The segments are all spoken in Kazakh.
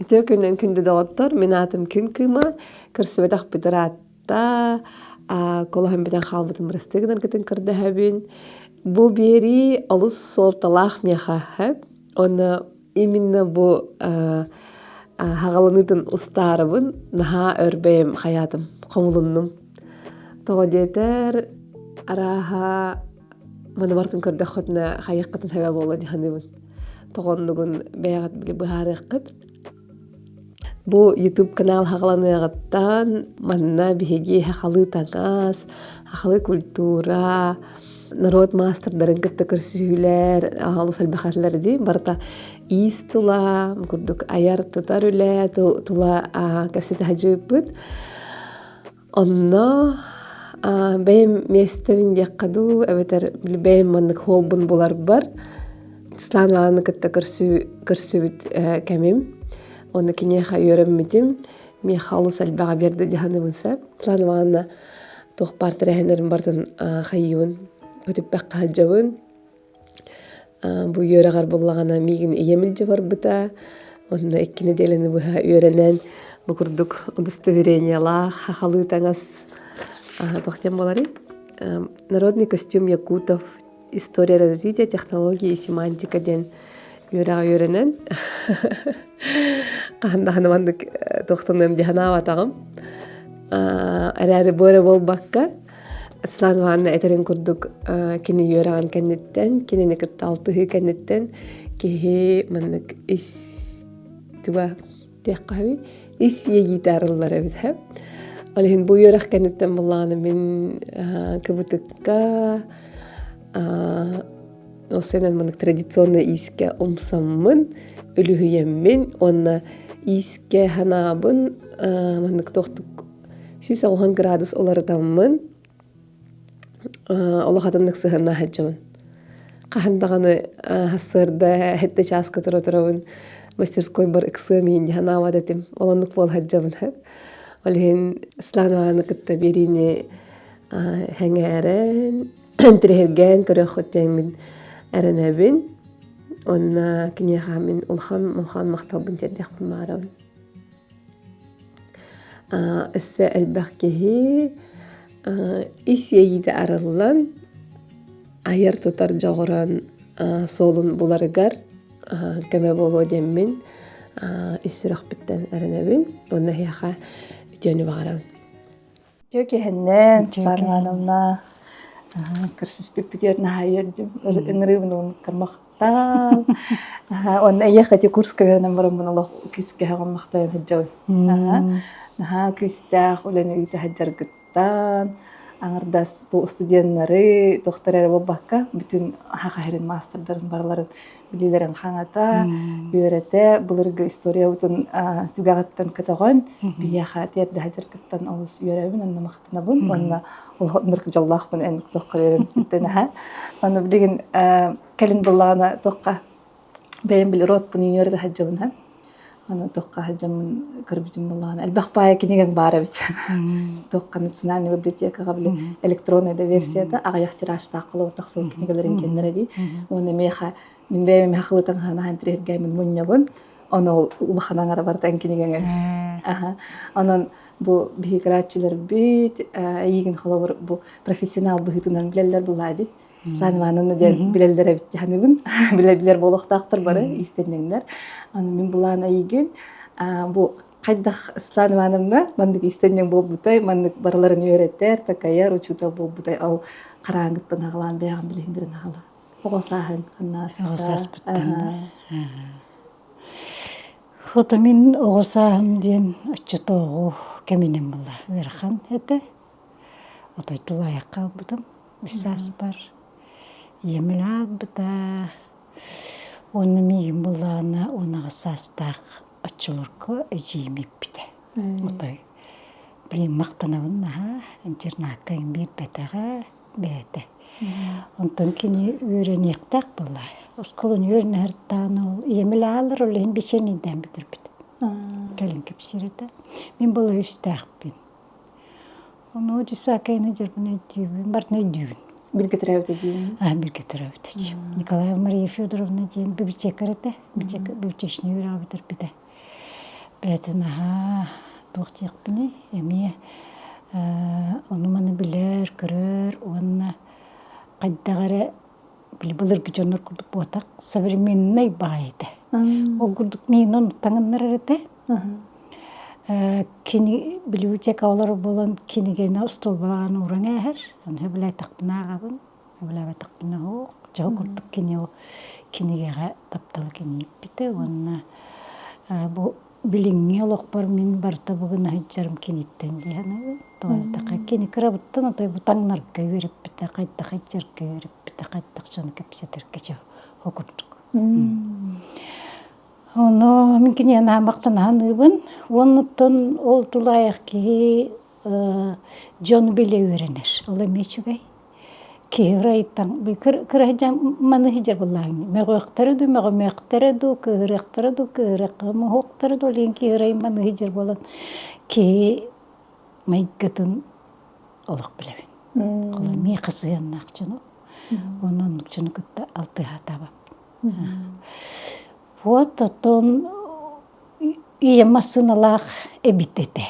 Tökünen kündü doğuttur. Min atım kün kıma. Kırsıbedak bidiratta. Kolahan biden xalbıtım rıstığıdan kıtın kırdı habin. Bu beri alus soltalaq meha hab. Onu именно bu hagalanıdın ustarabın naha örbeyim hayatım. Komulunnum. Toğa deter araha mana bartın kırdı xotna xayiqqatın haba bolla dihanıbın. Toğonlugun beyagat bile buharıqqat. Bu YouTube kanal hagalanıgıttan manna bihegi haqalı tagas, haqalı kultura, народ мастердарын кытта көрсүйлер, алыс албахатлар ди барта ис тула, курдук аяр тутар үле, тула капсета хаҗыпыт. Онно бем местевин якаду, эбетер бем маннык холбун булар бар. Сланланы кытта көрсүбүт кемим. Оны кинеха йөрөммитим. Ми халус албага берди диханыбынса. Сланланы тохпар терехнерин бартын хайыбын. Өтүппәк хаҗабын. Бу йөрәгәр буллагана мигин иемил җибар бита. Онда 2 неделяны бу йөрәнән бу курдук удостоверениялар, хахалы таңас тохтем болары. Народный костюм якутов, история развития, технологии и семантика ден йөрәнән. Канда ханамандык тохтанам диханава тагым. Арары бора болбакка. Аслан ванна этерин курдук кини йөрәгән кеннеттен, кини некет алтыһы кеннеттен, кихи маннык ис туа теккаби, ис егитарлары бит. Алин бу йөрәк кеннеттен булганы мин кыбытыкка осенен маннык традиционный иске умсаммын, үлүһүеммин, онна иске ханабын маннык тохтук 190 градус олардаммын. Олох атаннык сыһынна хаджамын. Кахандаганы хассырда хетте часка турабын мастерской бар эксамин диханава датим. Олоннук бол хаджамын. Олин сланваны кытта берине хәңәрен тирһерген көрөхөттен мин әрәнәбин. Онна кинеха мин улхан мактабын теддек марабын. Эссе элбәккеһи ис егиде арылан аяр тутар жогоран солун буларыгар кеме боло деммин исирах биттен эренебин онна хяха битөөнү багарам. Жөкехеннен сарманымна кырсыз пипитерна хайырдым ыңрыбын кармактал. Онна яхати курска вернем барамын Аллах күскө хагаммактан хаджабы. Күстах уланы хаджаргыттан аңырдас бу студенттары докторлар болбакка бүтүн хакайрын мастердарын барларын билилерин хаңата үйрөтө булыргы история утун түгагаттан кетегөн бияха терде хаджаргыттан алыс үйрөбүн анна мактанабын онна олдырк жаллахпын эн докторларым тенха аны билген келин буллагана токка бем бил рот бuni үйрөтө хаджабын Ана тоққа хаджамын көрбүтүм буллаган. Албақпай кинеген бара бит. Тоққа национальный библиотекага биле электронный версияда агаяк тиражда кылып тақсыл кинегелерин кендереди. Оны меха мин бем хакылытан хана хантрерге мин муннябын. Аны улаханаңара бартан кинеген. Анан бу биграчилер бит ийген халавыр бу профессионал быгытынан билелер булайды. Сланванын ден билелер бит ханыбын. Билелер болохтактыр бары истендеңдер. Аны мен булана ийген бу кайдах Сланванымна мандык истендең болбутай, мандык барларын үйрөтер, такая учута болбутай ал караңгыттан агалан бяган билендирин агала. Огосаһын канна. Фото мен огосаһым ден очтогу кеминем була. Гырхан эте. Отой тулаяққа бутам. Мисас бар. Емлад бута. Оны мигин булана онага састак очулурко эжимип бите. Отой. Билим мактанабын интернатка бир бетага бете. Онтон кини үйрөнөктак була. Осколун үйрөнөр тааны емлалар олен бичениден битир бит. Келин кепсирете. Мен бул үстакпин. Оны дисакайны жербне дүйүн, бартны дүйүн. Билге тирәвде дийин. Билге тирәвде. Николаева Мария Федоровна дийин библиотекарете, библиотечный үрәбитер бите. бәтін аға туқтиық біне, әме оны маны білер, көрер, онына қайдағары білі бұлыр күжоныр күрдік болатақ современный байды. Ол күрдік мен оны таңынлар әріті. Кені білі өтек аулары болан кенігені ұстол балағаны ұран әр. Оны білай тақпына ағабын, білай тақпына оқ. Жау күрдік кені о кенігеға тапталы кені еппіті. Онына бұл біліңе олық бар мен барта бүгін айджарым кенеттен дейіні. Тоғайтақа кені кірабыттан отой бұл таңнарыққа өріп біті, қайттақ айджарыққа өріп біті, қайттақ жоны көпсетірге жау оқырдық. Оны мүмкін ена мақтан аныбын, оныттан ол тұлайық ке жоны біле өренер. Ола мечубей. Кирайттан кырайжан маны хижар буллагы. Мегоқтарыды, мегоқтарыды, кырыктарыды, кырыктарыды, лен кирай маны хижар болан. Ки майгатын олық білебин. Қолы ми қысыянна ақчыны. Onun için kıtta altı hata var. Вот отон iyi masınalar ebitete.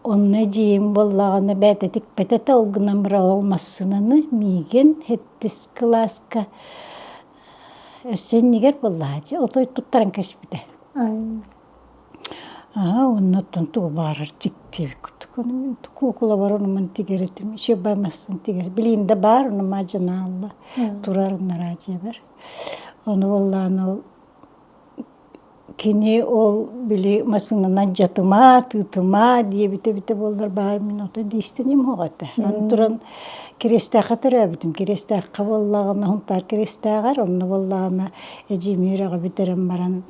Onu diyeyim bollağını betetik petete olgunam bıra olmasınanı migen hettis klaska. Sen niger bollağıcı otoy tuttaran keşbide. Ondan tuğ bağırır tiktiği kuttuk. Onun kukula var onun tigeretim. Şey baymasın tiger. Bilinde bağır onun macına Allah. Turar onlar acı ver. Onu vallahi kini ol bili masınana jatıma, tıtıma diye bite bollar bağır minota distenim hoğata. Anturan kerestağa tarabitim. Kerestağa vallağına huntar kerestağa onu vallağına ecimirağa biterim baran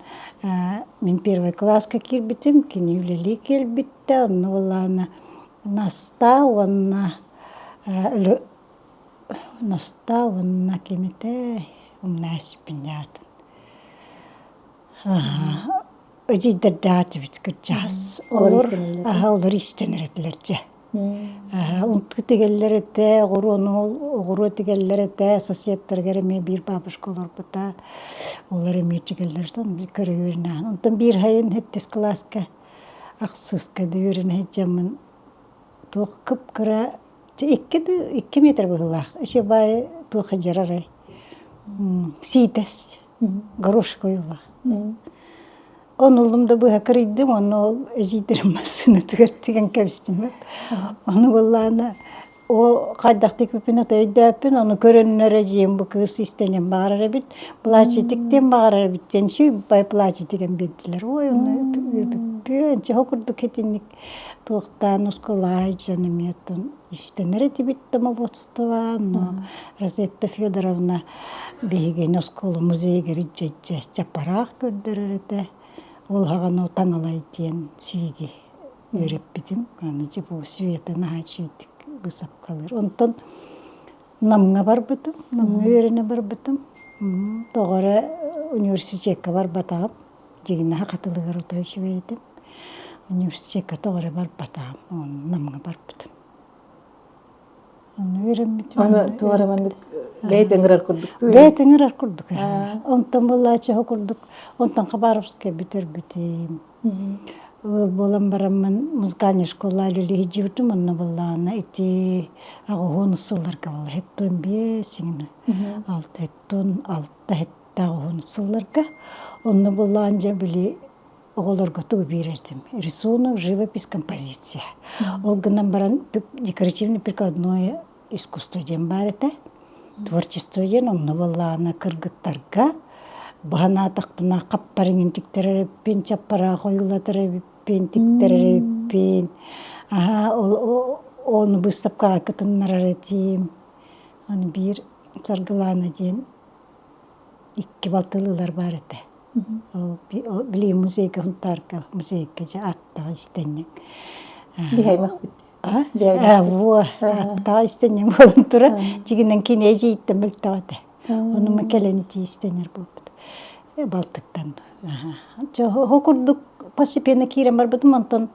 min первый класска кирбитим, кини үлели келбитте, onu vallağına наставана кемете умнаспинятын. Öcüder dağıtı bitkir jaz. Olur istenirlerce. Untı tegeller ete, oğru tegeller ete, sosiyetler gereme bir babuşkolar bata. Onlar emi tegellerden bir kere yürünen. Ondan bir hayın hettis klaska, aksıska da yürünen hecamın. Tuğ kıpkıra, 2 metre bıhılaq. Işe bay tuğ hıcararay. Sites, garoş koyulaq. Onu da bu hakarıydım, onu ecidirim masını tıkartıgan kevstim. Onu vallahi o kaydaktik bipine tayıdapın, onu körünlereceğim bu kız istenem bağırar bit. Plaçetikten bağırar bitten, şu bay plaçetigen bildiler. Oy onu büyünce okurduk etinlik tuğdan uskolay canım yatın. İşte nerede bittim o botstava, Розетта Федоровна бейген осколы музей кериджеджес чапарақ көрдірірді. Ол хаған отан алай дейін сүйеге өреп бітім. Анычы бұл сүйетін ағачүйдік бұсап қалыр. Онтан намға бар бұтым, намға өріне бар бұтым. Тоғыры университетке бар батағым. Жегіне қатылығыр отай шүйедім. Университетке тоғыры бар батағым, намға бар бұтым. Onu tuğaramandık beytengrar kurduk. Beytengrar kurduk. Ondan bollaçı kurduk. Ondan Xabarovsk'a bitirdim. Bolam baramın muzikальный школалы легидирdim. Onunla bollağına eti ağıhonu sıllarga bolla. Hetton besini. Altta hetta ağıhonu sıllarga. Onunla bollağınca bili oğullarga tuğ verirdim. Рисунок, живопись, композиция. Олганан баран декоративно-прикладное искусство ден бар ете. Творчество ден, онны боллағына кыргыттарға. Бағана атақпына қаппарыңын тіктеререппен, чаппара қойылатыреппен, тіктеререппен. Оны бұстапқаға кытыннар аретим. Оны бір сарғыланы ден 2 балтылылар бар ете. Били музейка хунтарка, музейка жа аттаға істеннен. Бihaymaq bitti. Во, аттаға істеннен болын тұра. Жегінен кейін әже иттен біліп тағады. Оны мәкелені тей істенер болып. Балтыктан. Хокурдук постепенно кирен бар бұдым, онтан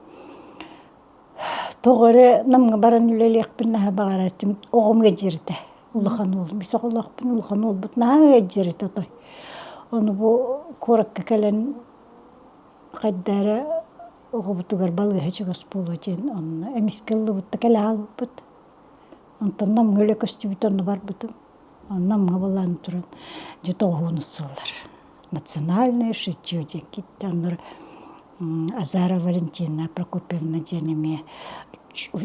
тоғыры намға баран үлелі екпінна бағар әттім. Оғымға жерді. Улыхан ол. Бисақ олақпын улыхан ол бұтына жерді. Onu bu korakka kelen кайдара огобутугар балыга чугас полотен он эмискеллы бутта калал бут. Онтон нам гөлө костюбитон бар бутум. Нам габалан туран жетогуну сыллар. Национальное шитье декиттаныр Азара Валентина Прокопьевна денеме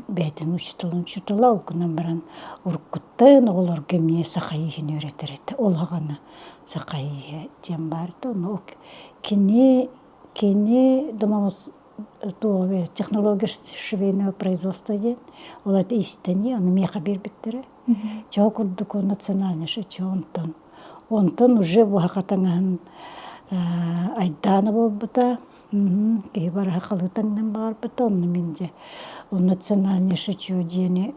бәйтін учтала окунан баран уркуттан олар кеме сахайын өретерет. Олағаны сахайы тем барды. Но кене домамыз туове технология швейного производства ден. Ол это истини, он меха бербеттері. Чау курдук национальный шитье онтон. Онтон уже вахатанган айданы болбыта. Кейбар хақалытаңнан бар быта. Онны менде ол национальный шитье дені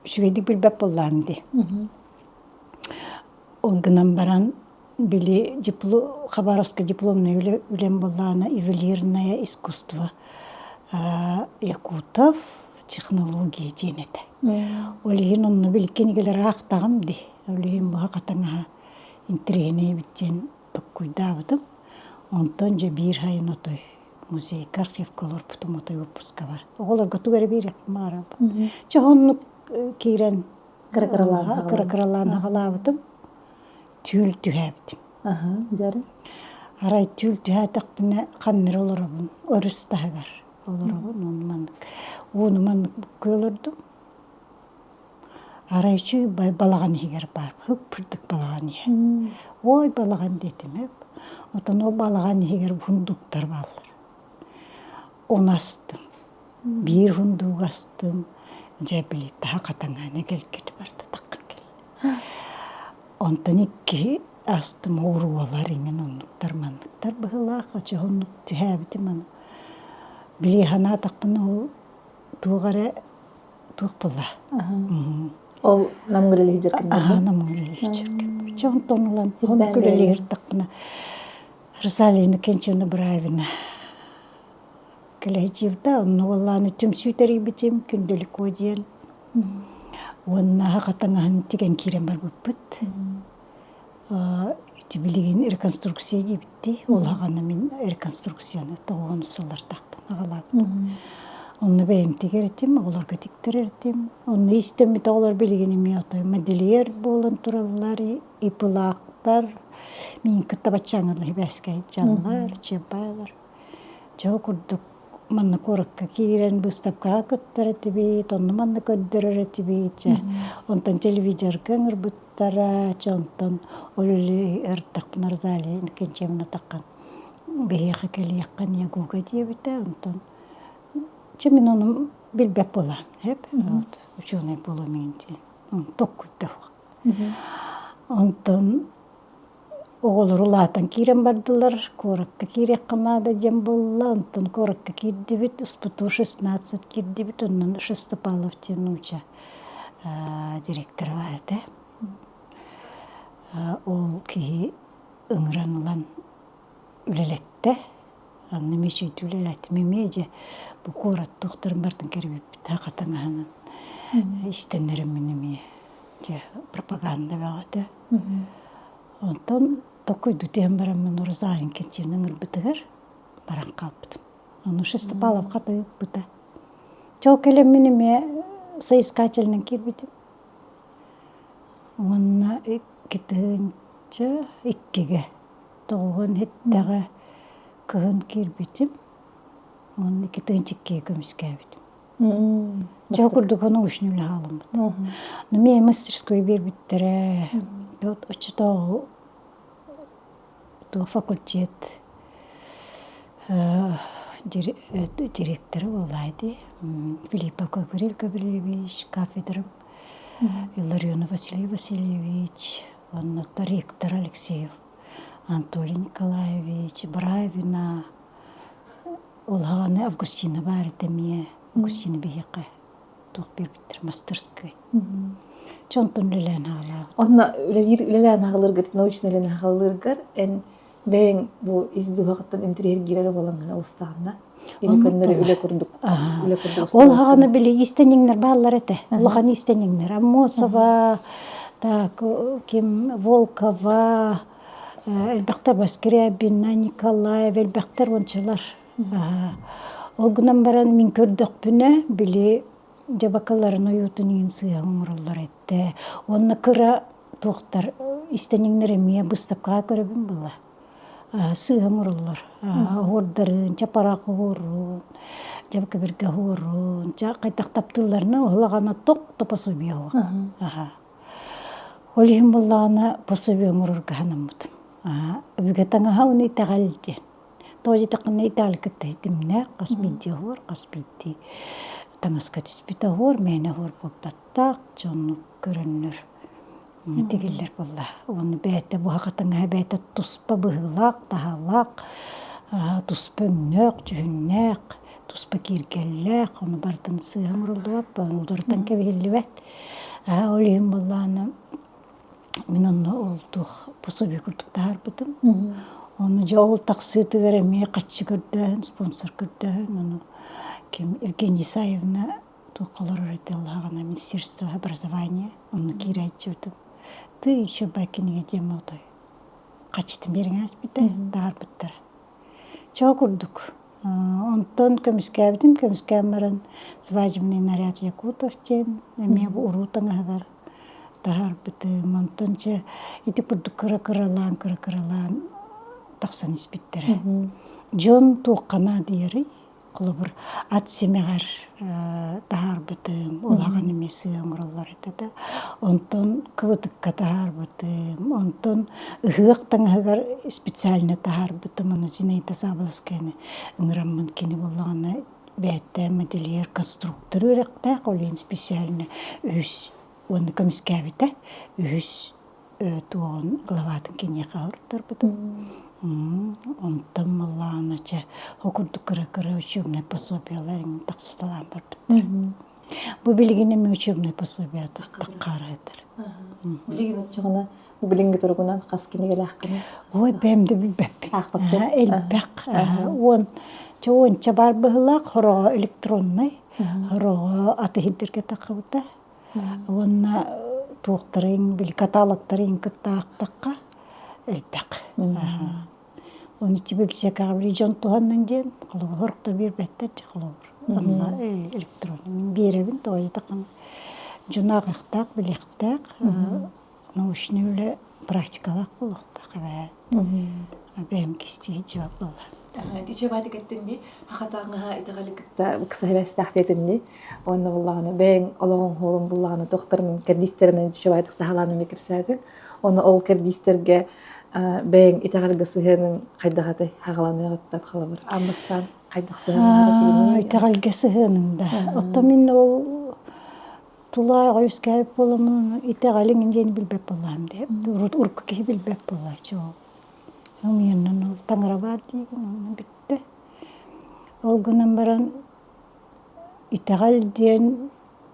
швейдік білбәп болланды. Онгынан баран били Хабаровская дипломная үлем боллана ювелирное искусство якутов технология денеті. Олеген онны білкенегелер ақтағым де. Олеген бұға қатаңа интерегіне біттен тұққойдавыдым. Онтон же бир хайын отой музей, архив колор потом отой выпуска бар. Оғылар готугары бир мара. Чоғынны кейрен қырақыралан ағалавыдым. Тюл түйәбдім. Жары. Арай тюл түйәдіқтіне қанныр оларабын. Өріс тағығар оларабын. Оны мандық көйлердім. Арай чүй балаған егер бар. Хүп пүрдік балаған егер. Ой балаған детім еп. Отан о балаған егер хундуктар балар. Он астым. Бир хундук астым. Жабили таға қатаңаны келгеді барды таққа кел. Онтан икки астым оруалар емен онлуктар мандықтар бұғылақ. Очы хундук түйәбіті маны. Біле хана тақпыны ол туғары туқ бұла. Ол намгылы жеркен. Намгылы жеркен. Чоғынтон олан хундукылы тақпыны. Росалина Кенчевна Браевна кіләйчевді, оны оланы түм сүйтәрі бітем, күнделік өдел. Оны хақатаңағын теген керен бар бұппыт. Үті білеген реконструкция дебітті. Ол хағаны мен реконструкцияны тоғын сылар тақтын ағалап. Оны бәйім тегер етем, оларға тектер етем. Оны истемет олар білгені ме атай. Моделер болын тұралар, ипылақтар. Мен кітабатчаңырлы бәскай жанлар, чебайлар. Жау күрдік манны қорыққа кейрен бұстапқа күттір әтібейт, онны манны көддірір әтібейт. Онтан телевизор көңір бұттара, онтан олы әрттақпын арзали, кенчеміні таққан. Бейеқі кәлі яққан егуға дейбіті, онтан. Мен оны білбәп болам, әп. Ученый болу менде. Тоқ күтті. Онтан оғылыр ұлатан кейрен бардылар, қорыққа кейрек қамада дем болла, онтан қорыққа кейді бит, ұспыту 16 кейді бит, онын Шестопалов тенуча директор барды. Ол кей ұңыран ұлан үлелетті, анны мешейті үлелетті мемеде, бұл қорат тоқтырын бардың кербіп біт, хақатан ағанын, істенерім менеме пропаганда бағады. Онтан Токойду тем барам мен урзаин кенченин ырбытыгар баран калпытым. Оны Шестопалов каты быта. Чоу келем менеме соискательнен кирбитим. Онна китынча иккеге тоғын хеттағы кыһын кирбитим. Онны китынчикке көміскәбитим. Чоу курдук оны ушнүлі халым быта. Мен мастерской бербиттере. Очтоғу факультет директоры олайды. Филиппов Гаврил Гаврилевич, кафедрам. Илларионов Василий Васильевич, ректор Алексеев, Анатолий Николаевич, Браевина, олғаны Августина бар етеме, Августина бейеқі, тоқ бербеттір мастерской. Чонтон лелен ағалар. Онна лелен ағалырғыр, научный лелен ағалырғыр, бәйін бұл изду хақыттан интерьер гирері болаңғана ұстағына. Енікөнлері үлі күрдік. Ол ағаны білі истенеңдер бағалар әті. Олғаны истенеңдер. Амосова, Волкова, элбактар Баскирябина, Николаев, элбактар ончалар. Ол гынан баран мин көрдөкпүнө били жабакаларын оютунин сыягын уруллар этте. Онна кыра туохтар истениңнер эмие быстапка көрөбүн була. Сыягын уруллар. Ордарын, чапарак орун, жабака бирге орун, кайтактаптыларны олагана ток пособие ова. Олихим буллана пособие урурга ханаммыт. Бүгэ таңаха уни тагалден. Тоji тақны италикта хитимне каспити хор, каспити. Таңаска диспита хор, мене хор поппаттак, жонну көрөннөр. Тигиллер булла. Оны бәйте бу хакатаңа бәйте туспа быгылак, тахалак, туспа нөк, жүннәк, туспа киргелләк, оны бартын сыгымрылдып, улдыртан кебеллебет. Олим булланы мен оны олтух пособие куртуктар бутым. Оны жол таксыты вереме качы көрдөн, спонсор көрдөн, оны ким Евгения Исаевна тукалар районного министерства образования, оны кирайчытым. Ты еще бакиниге демотой. Качтым бериңез бите, дарбыттар. Чоо курдук. Онтон көмүскәмәрен свадебный наряд Якутовтен, эме бу урутаңагар дарбытым. Онтонча ити курдук кыралан тақсан испиттере. Жон туққана дейри, қолыбыр ат семегар тахар бітім, олаған емесі оңырылар етеді. Онтон кывытыққа тахар бітім, онтон ұғықтан ағар специально тахар бітім, оны Зинаида Сабылскені ұңырамын кені болағына бәйтті модельер конструктор өріқті, қолен специально өз, оны көміскәбіті, өз туғын главатын кене қауырттар бітім. Онтон маллаанача хокурду кыра учебный пособияларын таксысталан бар биттер. Бу билигине учебный пособие таккарыдыр. Билигин отчогона бу билинге тургунан каскинеге лахкын. Ой, бемди билбеп. Элбек. Он чабар быгылак хоро электронный. Хоро аты хиддерге такыбыта. Онна туктарын бил каталогтарын кыттакка элбек. Оны библиотекага бир жон тугандан ден, хорукта бир беттер чакылыр. Анна электрон. Мен беребин той такан. Жунагыктак, билектак, научный практикалак болуктак. Бем кисти жабап болар. Диче бады кеттенди, хакатаңга итагалыкта кысабастахтетинди. Онна буллаганы бен ологон холун буллаганы докторнун кердистеринен диче бады сахаланы мекирсады. Оны ол кердистерге бен итагалгысыгынын кайдагаты хагаланыгыттап калабыр. Амбастан кайдаксыгынын итагалгысыгынын да. Отто мен ол тулай гойскайып боламын, итагалын жени билбеп болам деп. Уркуки билбеп болачу. Мен ол таңырабар деген битте. Ол гынан баран итагал ден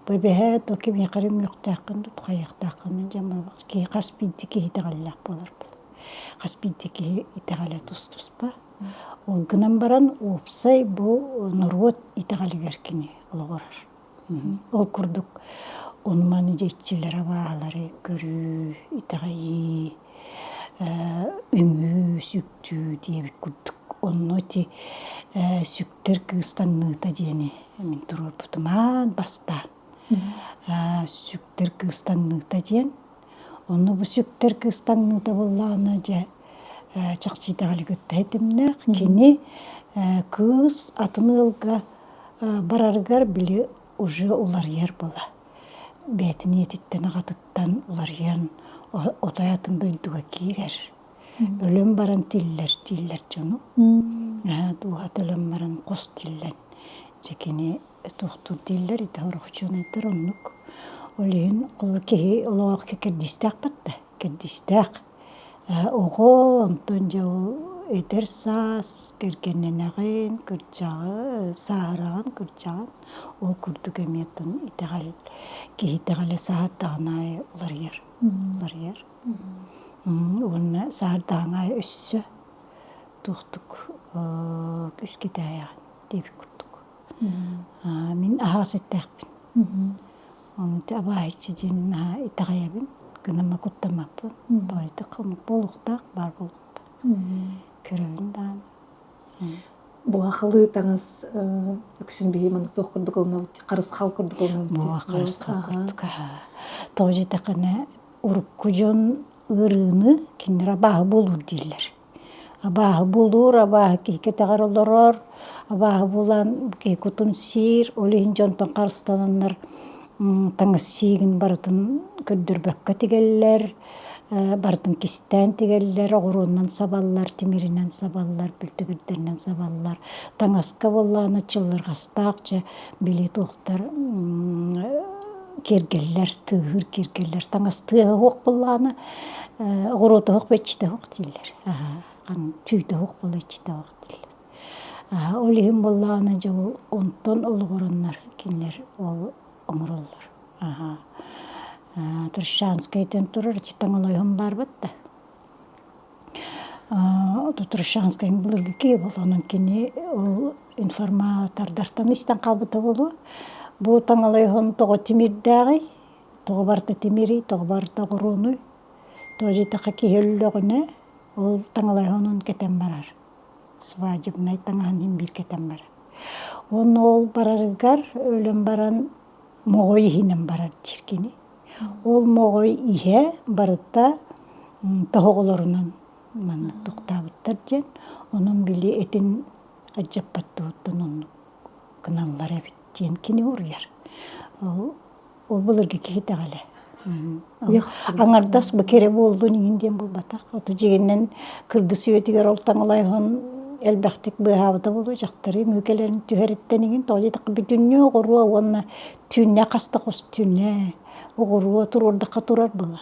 бебеһе токи мекарим юктакын каяктакын жамабыз ки каспидики итагаллак болар. Каспидики итагала тустуспа. Ол гынан баран опсай бу нурот итагалы беркини олгорар. Ол курдук онманы жетчилер абаалары көрүү итагай үңүү сүктүү диебик курдук. Онноти сүктер кыстанныта дени мен турор бутуман бастан. Сүктер кыстанныта ден. Онно бу сүктер кыстанныта болланы же чакчитагалы көттәйтимне кини кыз атынылга бараргар били уже улар ер бола. Бетини титтен агатыттан улар ян отаятын бөйдүгө кирер. Өлөм баран тиллер жону. Дуат өлөм баран кос тиллен. Жекини тухтур тиллер итарухчунтер оннук. Олин колки олоак кердистак батта. Кердистак. Ого онтон жоо этерсас кергенненагын кырчагы саараган кырчаган ол курдук эмиятын итагал кихитагалы саардагынай улар ер. Онна саардагынай өссө тухтук күскитаян деп курдук. Мен агасеттакпин. Онты абайчы ден итагаябин гынама куттамаппын. Тойды қымық болуқтақ, бар болуқтақ. Көрөбін даан. Бу акылы таңыз өксүн беймін тоқырды қолына бұтты, қарыс қал күрді қолына бұтты. Буа қарысқа күрдік. Тойды тақына ұрыққы жон ұрыны кенер абағы болур дейлер. Абағы болур, абағы кейке тағар оларар, абағы болан кей күтін сир, олейін жонтан қарыстананлар таңыз сигін барытын көддір бөкке тегеллер, бартын кистен тегеллер, оғыруынан сабаллар, тимиринен сабаллар, бүлтігірдерінен сабаллар. Таңасқа болланы чылларға стақча, білі тоқтар кергеллер, тығыр кергеллер. Таңас тығы оқ болланы, оғыруыты оқ бәтчіті оқ дейлер. Түйді оқ болы ечіті оқ дейлер. Олейін болланы жау онтон олғыраннар кенлер ол оңыроллар. Туршанскайтен турар, читан олайым бар бітті. Туршанскайын бұлырғы кей бол, оның кені ол информатордартан істен қалбыты болу. Бұл таң олайым тоғы тимирдәғи, тоғы барты тимири, тоғы барты ғыруны, тоғы жетіқі кейелілігіне, ол таң олайымның кетен барар. Свадебнай таңағын бір кетен барар. Оны ол барарғар, өлім баран моғой хинен барар тиркені. Ол моғой ihe барытта тоғыларынан манны тоқтабыттар ден. Оның білі етін аджаппатты оттан оның кыналлар әбіт ден кені ұрыяр. Ол бұлырға кейті ғалі. Аңардас бекере болду нигинден бұл батақ. Оту жегеннен кыргы сүйетігер ол таңылайғын әлбәқтік бұғабыда болу жақтары мүкелерін түйереттенігін тоғды тақы бүтінне оғыруа онына түйінне қаста қос түйінне оғыруа тұрордыққа тұрар бұла.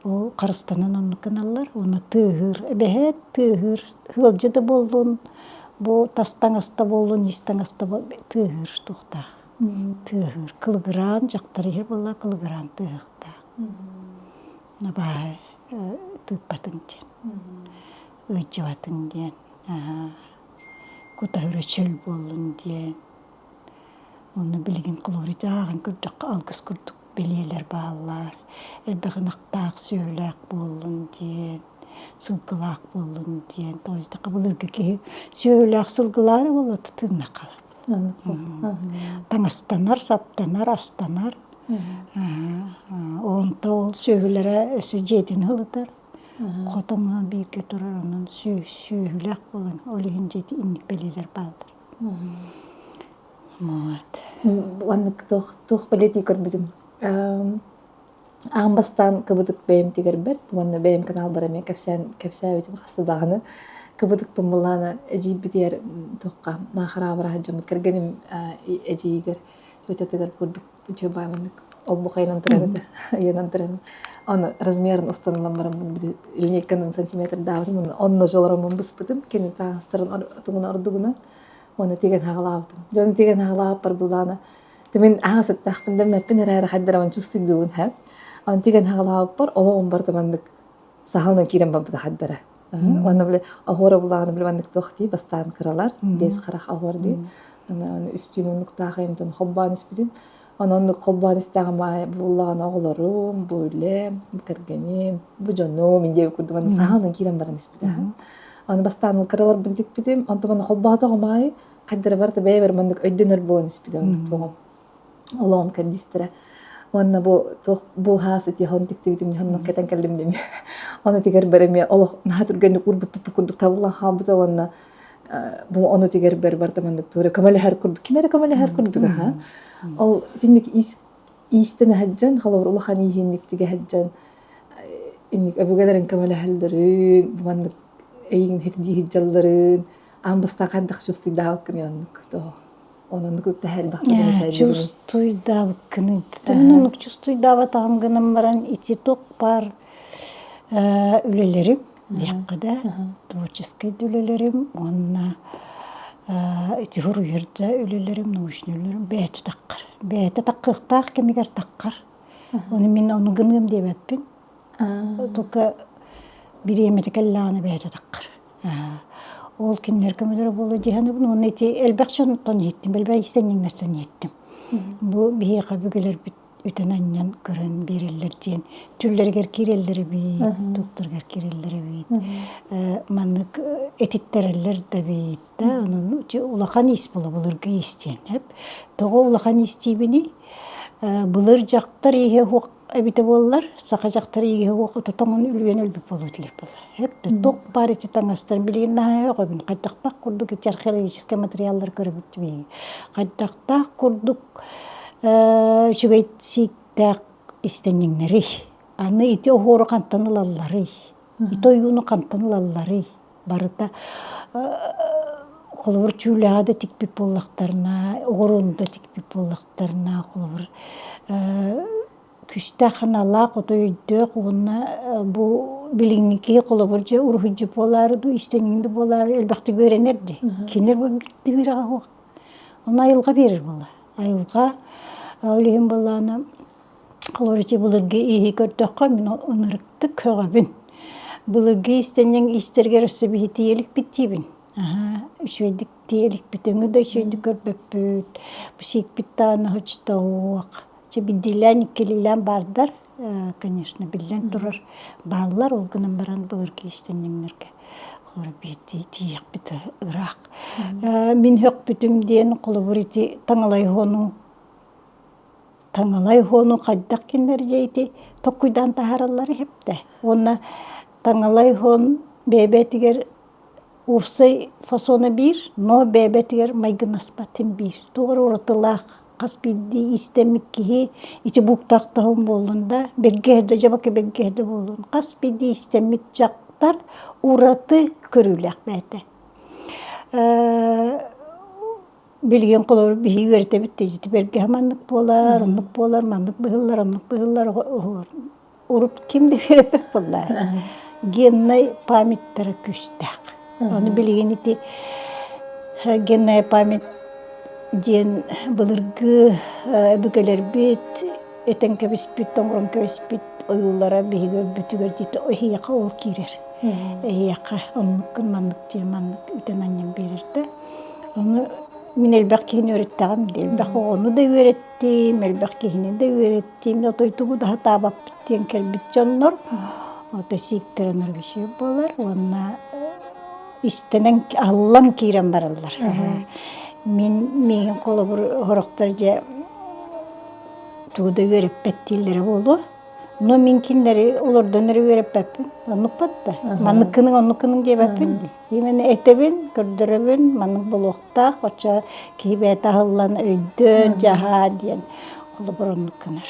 Ол қарыстанын оны каналлар, оны тығыр, әбәхет тығыр, ғылжыды болуын, бұл тастаңаста болуын, естаңаста болуын, тығыр тоқтақ. Тығыр, қылғыран жақтары ер бұла қылғыран тығықта. Набай тұппатын ден. Өйчеватын ден. Құта өрі чөл болуын ден. Оны білген қылғыры жағын күрдік, алғыз күрдік белелер бағалар. Әлбәғін ақтақ сөйләк болуын ден. Сылғылақ болуын ден. Тойды қабылырғы кей сөйләк сылғылары болу тұтығына қалар. Таңастанар, саптанар, астанар. Онта ол сөйлері өсі жетін ғылыдар. Қотыңа бірге тұрар, оның сөйләк болын, олығын жеті инік белелер балдар. Уаннык тух білеті көрбідім. Ағынбастан кыбыдық бәйім тегер бір, уанны бәйім канал бараме кәпсәбетім қастадағыны. Кыбыдық бұмыланы әжей бітер тұққа нақыра бұра жамыт кіргенім әжейгер өтетігер көрдік бүче баймындық. Ол бұқайынан тұрарыды, енан тұрарыды. Оны размерін ұстанылан барам, линейканың сантиметр дауызым, онны жоларамын бұспытым, кені тағыстырын тұғын ордығынан, оны теген хағылауытым. Жоны теген хағылауып бар бұланы. Темен ағасыт тақпында мәппен әрі қаддарамын чүстүйдігін хәп. Оны теген хағылауып бар, олығын бар тұмандық сағылынан керен бабыды қаддара. Оны біле ағуара бұлағыны біле бандық тоқти, бастан кыралар, бес қарақ ағуар дей. Оны үстүйін ұнық тағайымдан қолбан іспедім. Onun kolban istağımay bullağın oğullarım, böyle, kırgınım, bu canım, ince kurdum. Onun sağının kiren baran ispide. Onu bastan karalar bindik bidim. Onu bana kolbağıda olmay, kaddara vardı bey ver, bandık ödünür bulan ispide. Allah'ım kandistere. Onu bu haseti hantik dedim, hanım keten kaldım demi. Onu tigar beremye, Allah nahatur gönlük urbut tupu kurduk tavullan habıda onu. Bu onu tigar berbarda bandık tuğra. Kamali her kurduk. Kimere kamali her kurduk ha? Ол тинник истен хаджан халавр улахан ийинник тиге хаджан инник абугаларын камала халдарын бумандык эйин хетди хиджалларын амбаста кандак чувствуйдавкын яннык то онун күптө хэл бактын шай чувствуйдавкын төнүк чувствуйдаватам гынам баран ити ток бар үлелерим яккада творческий үлелерим онна эти хурuyerде үлелерим, научнелерим бәйті таққар. Бәйті таққықтақ кемегер таққар. Оны мен оны гынгым деп әппін. Только бір еметі кәллағаны бәйті таққар. Ол кенлер көмелері болу дегені бұны. Оны әті әлбәқ жоныттан еттім. Әлбәқ істен еңдерден еттім. Бұл бейеқа бүгелер Ütен anyan көрөн берелер диен. Түллергер киреллери бит, туктаргер киреллери бит. Маннык этиттереллер да бит. Onun улахан ис була булыргы истен. Тога улахан истибини булыр жактар ihe хук эбите боллар, сака жактар ihe хук тотомун үлген үлбүп болутлер була. Ток барыты таңастар билген нахая кобин кайдактак курдук археологический материаллар көрүбүт би. Кайдактак курдук шүгейтсиктак истеннеңнери. Аны ити охору кантанылаллары. Ити ойуну кантанылаллары. Барыта колбур чүүлääдэ тикпип боллактарына, огорунда тикпип боллактарына, колбур күстаханалаа котойдө куна бу билиңники колбур же урхуджу боларду, истенинди болар, элбакты көренерди. Кинер бу бирага. Оны айылга берир бола. Айылга Олейін боланы қолорычы бұлырге ейі көрдіққа мен онырықты көғабін. Бұлырге істенен істергер өсі бейі тиелік біттейбін. Үшөйдік тиелік бітіңі да үшөйдік көрбіп бүт. Бұсик біттаны ғычта оқ. Биддилен, келилен бардар, конечно, білден тұрар. Балылар олғынан баран бұлырге істененлерге. Қолыр бейті тиек біті ұрақ. Мен хөк бүтім дейін қолы таңалай хону Таңалай хону қайдақ кенлер жейді, тоққойдан тахаралары хепті. Оны таңалай хон бәбәтігер ұпсай фасоны бір, но бәбәтігер майгын аспатын бір. Тоғыр оратылақ, қаспиді истемік кейі, ичі бұқтақтағын болында, бергерді, жабақы бергерді болын. Қаспиді истемік жақтар ураты көрілік бәді. Билген қолыр бейі өрте бітті жеті берге манлық болар, манлық бұғылар, ұрып кемді верепек болар. Геннай памяттары күштәк. Оны білген еті геннай память ден бұлырғы бүгелер бет, этен кәбіс бет, тоңғырын кәбіс бет, ойулара бейгер бүтігер дейті ойяқа ол керер. Ойяқа, онлықын манлық ден манлық үтен аннен берерді. Оны мен элбақ кейін өреттіғам, элбақ оғыны да өреттім, элбақ кейіні да өреттім, отойтуғы да табап біттен кәлбіт жоннор, ота сиіктерін ұргышы болар, онына істенен аллан кейрен баралар. Мен қолы бір ғырықтар же туғыда өреп бәттейлері болу, но мен кендері олардан өреп бәппін, онық бәтті. Манықының де бәппін. Емені әтебін, көрдірібін, манық болуқтақ, қоча кейбәті ағылан өйден, жаға дейін. Қолы бір оныққыныр.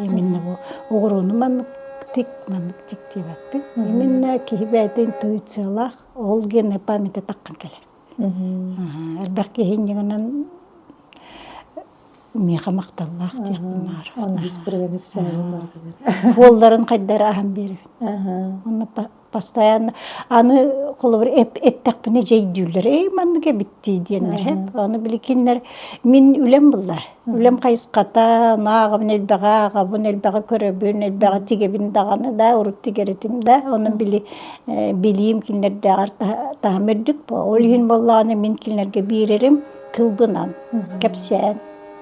Емені бұл оғыруыны манық тик де бәппін. Емені кейбәтін тұйытсалақ, ол гені памяты таққан кәлер. Әлбәқ кейін еңінен меға мақталлақ дейін бар. Оны біз бірген өпсәлі бар. Қолдарын қайдары ағам беріп. Оны постоянно, аны қолы бір әттәқпіне жейділер. Манныға бітті дейінлер. Оны білекендер, мен үлем бұлда. Үлем қайысқата, нағым әлбәға, бұн әлбәға көрөбін, әлбәға тегебін дағаны да, ұрып тегеретім да. Оны білейім кендер дағар тағамердік бұл. Ол ең болағаны мен кендерге берерім тылбынан, кәпсән.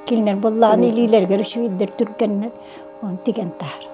Келінер болағын елейлер көріші өйдер түргенler, оны деген тағыр.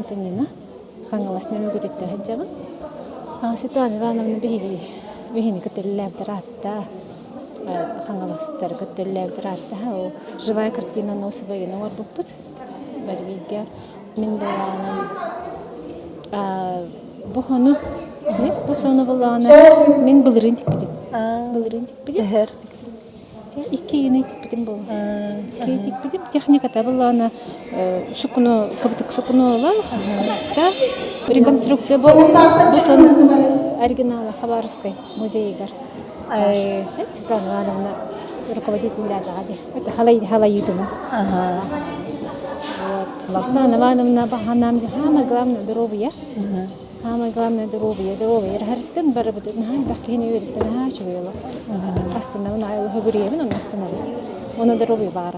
Антонина. Хангалас нэмэ гүтэтtä хаджага. Светлана Ивановна бихини кытыллаабдараатта. Хангаластар кытыллаабдараатта. Живая картина носовая нор буппут. Барвигер. Min bolana bohonu ne bosonu bolana min bılırın tikpidim. Bılırın tikpidim. Те iki yeni tikpidim bol. İki tikpidim техниката bolana sukunu kapıtık sukunu olan da реконструкция бол босон оригинала Хабаровской музейгар. Светлана Ивановна руководительдерди. Это халайдына. Светлана Ивановна баханамди самое главное здоровье. Самое главное здоровье. Рахартын бары бит нахай бахкени верден нахай шуйла. Астанавын айлы хөгүрөмүн он астанавын. Оны здоровье бар.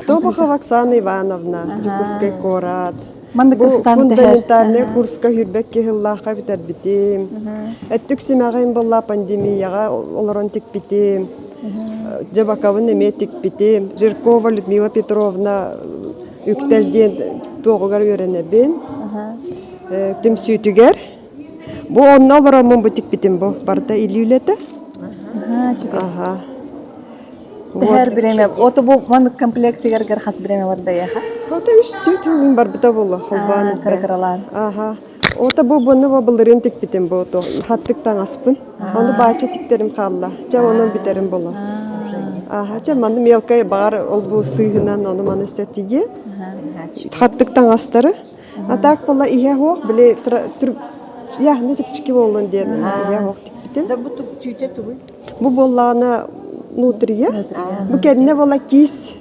Тобаха Оксана Ивановна, Жукускай Корат. Мандык Фундаментальный курска хүрбек кехиллаха битер битим. Эттүксимагын болла пандемияга олорон тик битим. Жабаковын эме тик битим. Жиркова Людмила Петровна үктелден тоғугар өренебин. Түм сүйтүгер. Бу онна олорон мун бутик битим бу. Барда илүүлете. Ага. Her bireme, oto bu mandык комплектигер хас биреме барда яха. Ота үстү тылын бар бита болла холбаны. Кыркыралар. Ага. Ота бу буну былырын тик битим бу то. Хаттыктан аспын. Аны бача тиктерим калла. Жа онун битерим болла. Ага, жа маны мелкай бар ол бу сыйгынан оны маны статиге. Хаттыктан астары. А так болла ие хок биле я не чипчики болун деді. Ие хок тик битим. Да бу түйте тугу. Бу болланы нутрия. Бу кедне болла кис.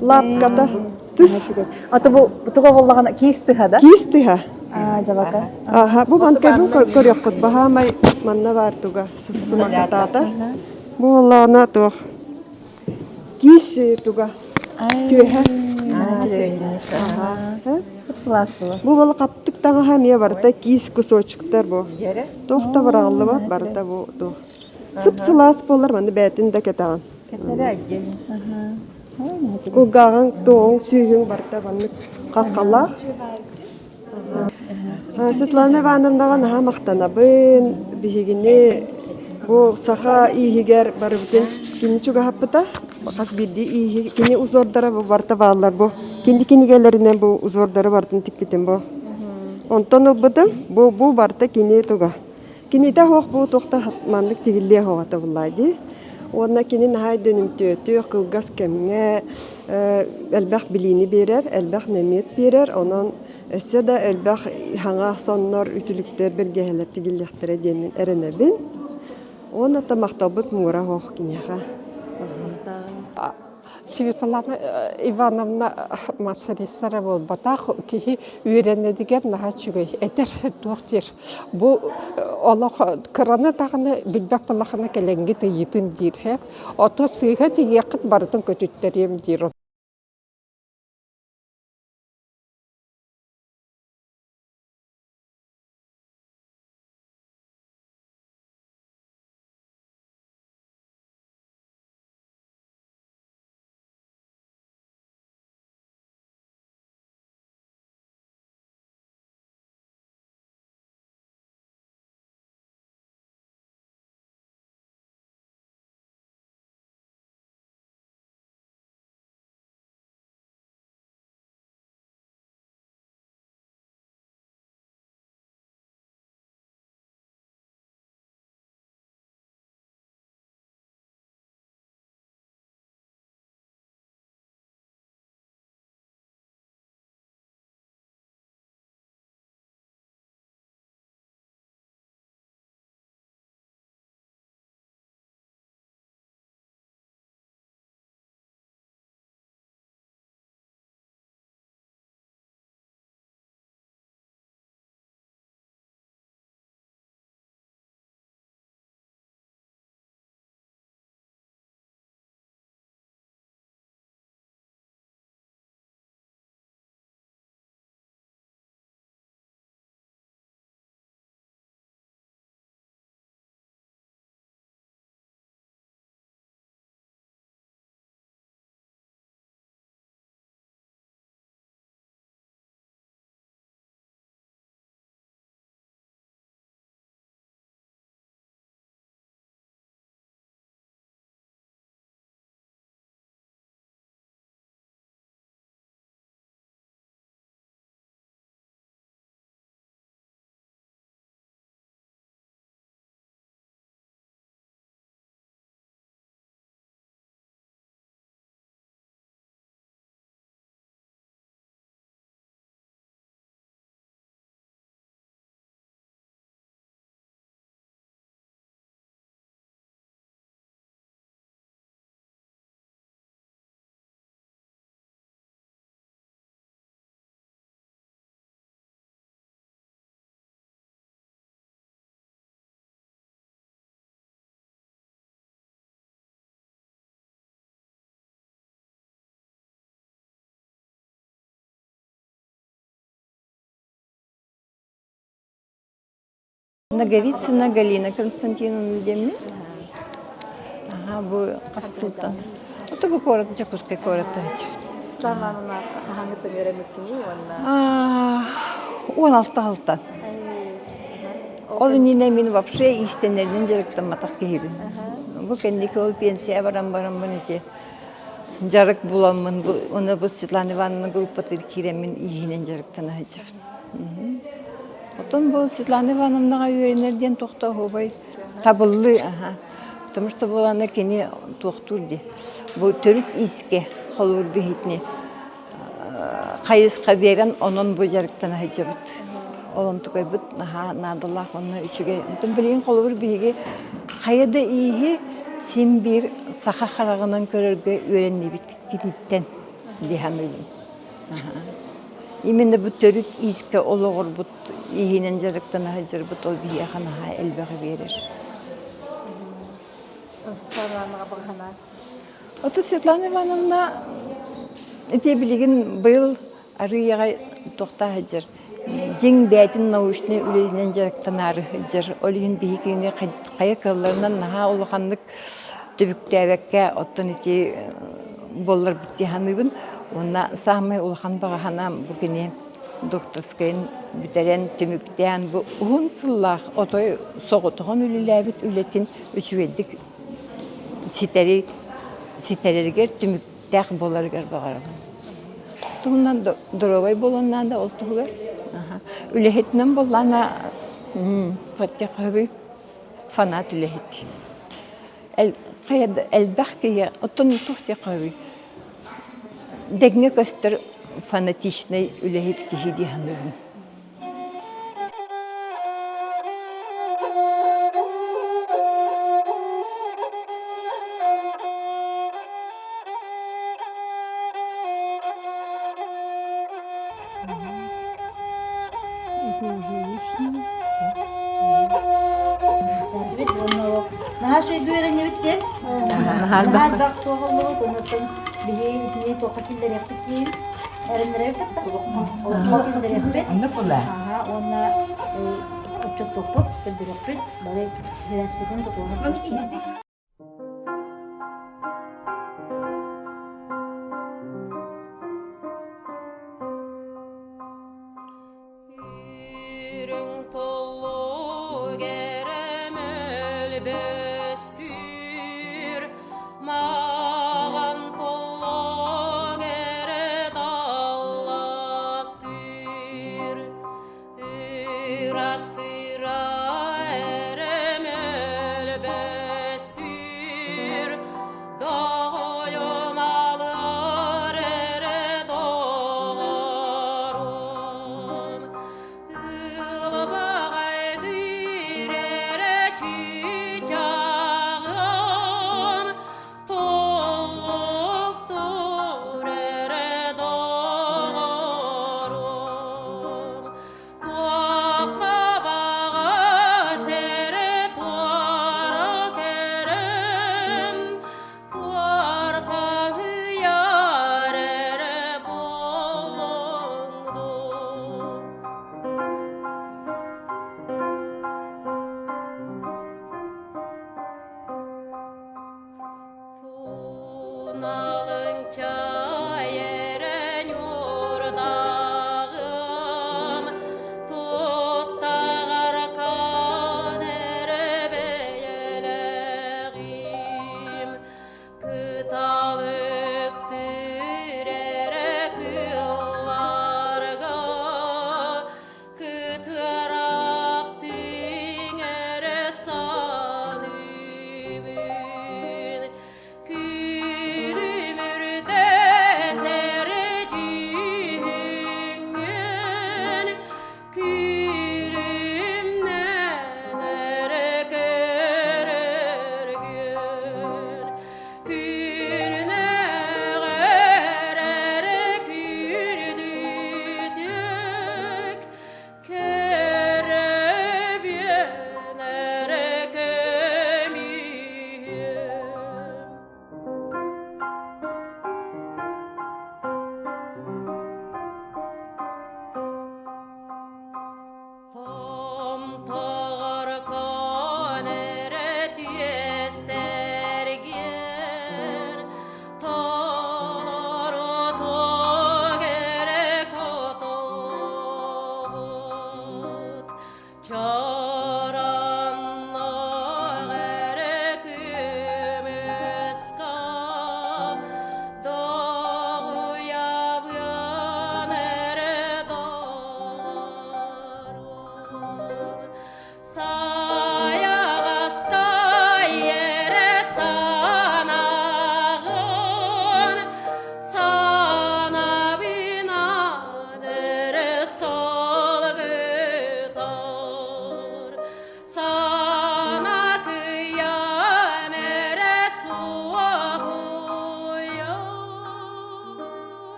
Лапката. Тыс. Ото бу туга боллаган кисти хада. Кис тыха. Жабака. Ага, бу банкайбын көрөккөт бахамай манна бар туга сымакатата. Бу олана туг. Кис туга. Түйе. Сыпсылас бу. Бу бол каптыктагы хамия барда кис кусочуктар бу. Тохта бараллы барда бу туг. Сыпсылас болар маны бәтинде кетаган. Угаган тоң сүйүң барда баны каккала. Светлана Ивановнага наха мактанабын, бихигине бу саха ийигер барыбытын кини чуга хаппыта. Кас бирди ийиги кини узордара барта баалар бу. Киндикинигелеринен бу узордары бартын тикпитин бу. Онтон ылбытым бу барта кини туга. Киниде хох бу тохта мандык тигилле хогата буллайды. Онна кини нахай дөнүмтөтү кылгас кемге элбах билини берер, элбах немет берер, онон эссе да элбах хаңа соннор ütülüктер бергелер тигиллехтере демин эренебин. Онна та мактабыт мура хох кинеха. Светлана Ивановна Масарисара бол батах кихи үйренедигер наха чүгей этер доктор бу олох крана тагына билбек балахына келенги тыйытын дир хеп ото сыйга тиякыт бардын көтүттерем дир. Наговицына Галина Константиновна деме. Ага, бу Кассултан. Это бу город, Жакускай город. Славанына хаңытын өремеккини онна. 16 алтан. Ол нине мен вообще истенерден жарыктан матак кейбин. Бу кендики ол пенсия барам эти. Жарык буламын, оны бу Светлана Ивановна группаты киремин ийинен жарыктан ажып. Потом бу Светлана Ивановнага үйренерден токто хобай табылды, потому что бу аны кени токтурди. Бу төрүт иске холур бихитни. Кайыска берен онон бу жарыктан ажыбыт. Олон tukay bit nadallah onu üçüge. Bütün bilin kolur bihige kayada iyi sim bir saha haragından körürge öğrenli bit giditten dihamıyım. İminde bu törüt iske olur bu iyinin jarıktan hacır bu ol bihi hana elbağ verir. Славанына багана. Otu Svetlana Ivanovna ete bilgin bıyıl arıyaga tokta hacır. Жең бәтин научный үлесінен жарықтан ары жыр. Олеген бейкене қайықаларынан наға олғандық түбіктәбәкке оттан ете болар бітті ханыбын. Онна сағмай олған бағахана бүкіне докторскайын бүтәрен түміктән бұл ұғын сыллақ отой соғытыған үліләбіт үлетін үшуеддік ситәрергер түміктәқ боларгар бағарған. Тұғынан дұровай болуынан да ол тұғылар. Үлехетнен боллана фаттиқаби фанат үлехет. Әлбәхкеге отын тухтиқаби. Дегне көстер фанатичный үлехет кехеди ханығын. Нахашой бүйрәне битте. Нахал бак тоғылығы тонаттан бігей не тоқатылдар яқпет кейін. Әріндер яқпет. Тоқатылдар яқпет. Онна ұчық тоқпыт, білдір яқпет. Бәрі хераспетін тоқылығы.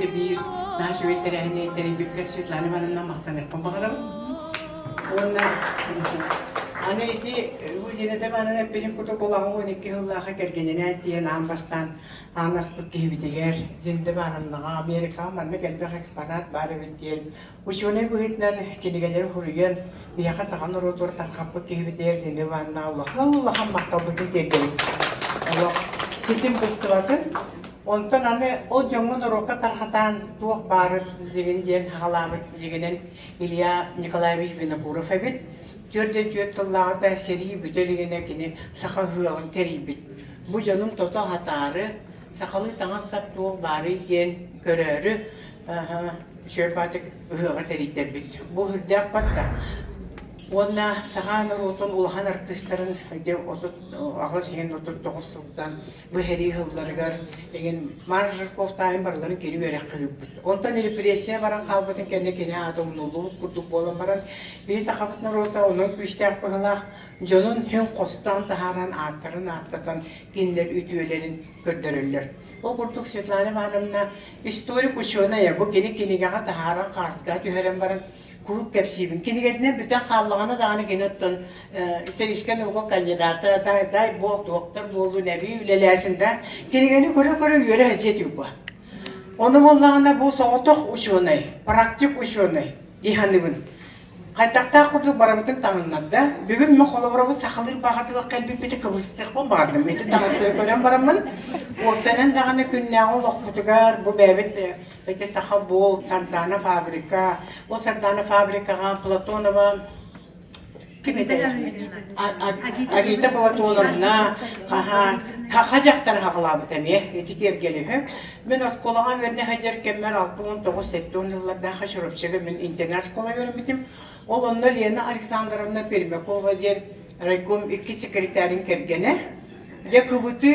Олусе бир наш ветераны терибикке Светлана Ивановна мактанып багарам. Онна аны ити үзенде бана бирин протоколга 12 жылга кергенене тиен амбастан анас бутибитигер зинде барамнага Америка манна келбек экспонат бары биттен ушуне буйтнан кенегелер хурген бияка саган ротор тархап кебитер зинде барна Аллаха мактал бутин тегел. Аллах ситим бустубатын онтон аны ол жоңун рока тархатан туак бары деген жен халабыт дегенен Илья Николаевич Винокуров эбит. Төрден жөт сыллағыда сери бүдерігіне кені сақал хүлағын терейбіт. Бұ жонын тота хатары сақалы таңа саптуық бары ген көрері шөпатық хүлағын терейдер біт. Бұ хүрдәк батта. Онна саған ұлытын ұлған артыстарын ағыл сеген отыр 9 сылдан бұхери ғылдарығар еген Маржарков тайын барларын кені өрек қылып бұд. Онтан репрессия баран қалбытын кені адымын ұлуғыз күрдік болын баран бейс ақабытын рота оның күштәк бұғылақ жонын хен қостан тахаран аттырын кенілер үтуелерін көрдірілер. Ол күрдік Светлана Ивановна историк ұшуына бұл кенегеға тахаран қарсыға түйерен баран Kurup kepsibin. Kendilerine bütün kallağına dağını genottun. İsterisken okul kandidata, day bol doktor, bolu nevi ülelerinde. Kendilerini köre yöre hacet yok bu. Onu bollağında bu soğutuk uçuğunay, praktik uçuğunay, dihanıbın. Kaytakta kurduk barabıtın tanınladı. Bugün mü kolu barabı sakılır bağırdı ve kalbi peki kıvıstık bu bardım. Eti tanıştırı gören baramın. Ortadan dağını günlüğü lokputugar bu bebet. Peki sakal bol, Sardana fabrika. O Sardana fabrikaga Platonova Agita Platonovna Kajaktan haqlabı temi, etiker geliyor. Ben o skolağa verine hacer kemer 6-19-7 yıllarda haşırıpçığı ben internet skola vermedim. Onunla Lena Aleksandrovna Permякова diyen Raykom 2 sekreterin kergene. Yakıbıtı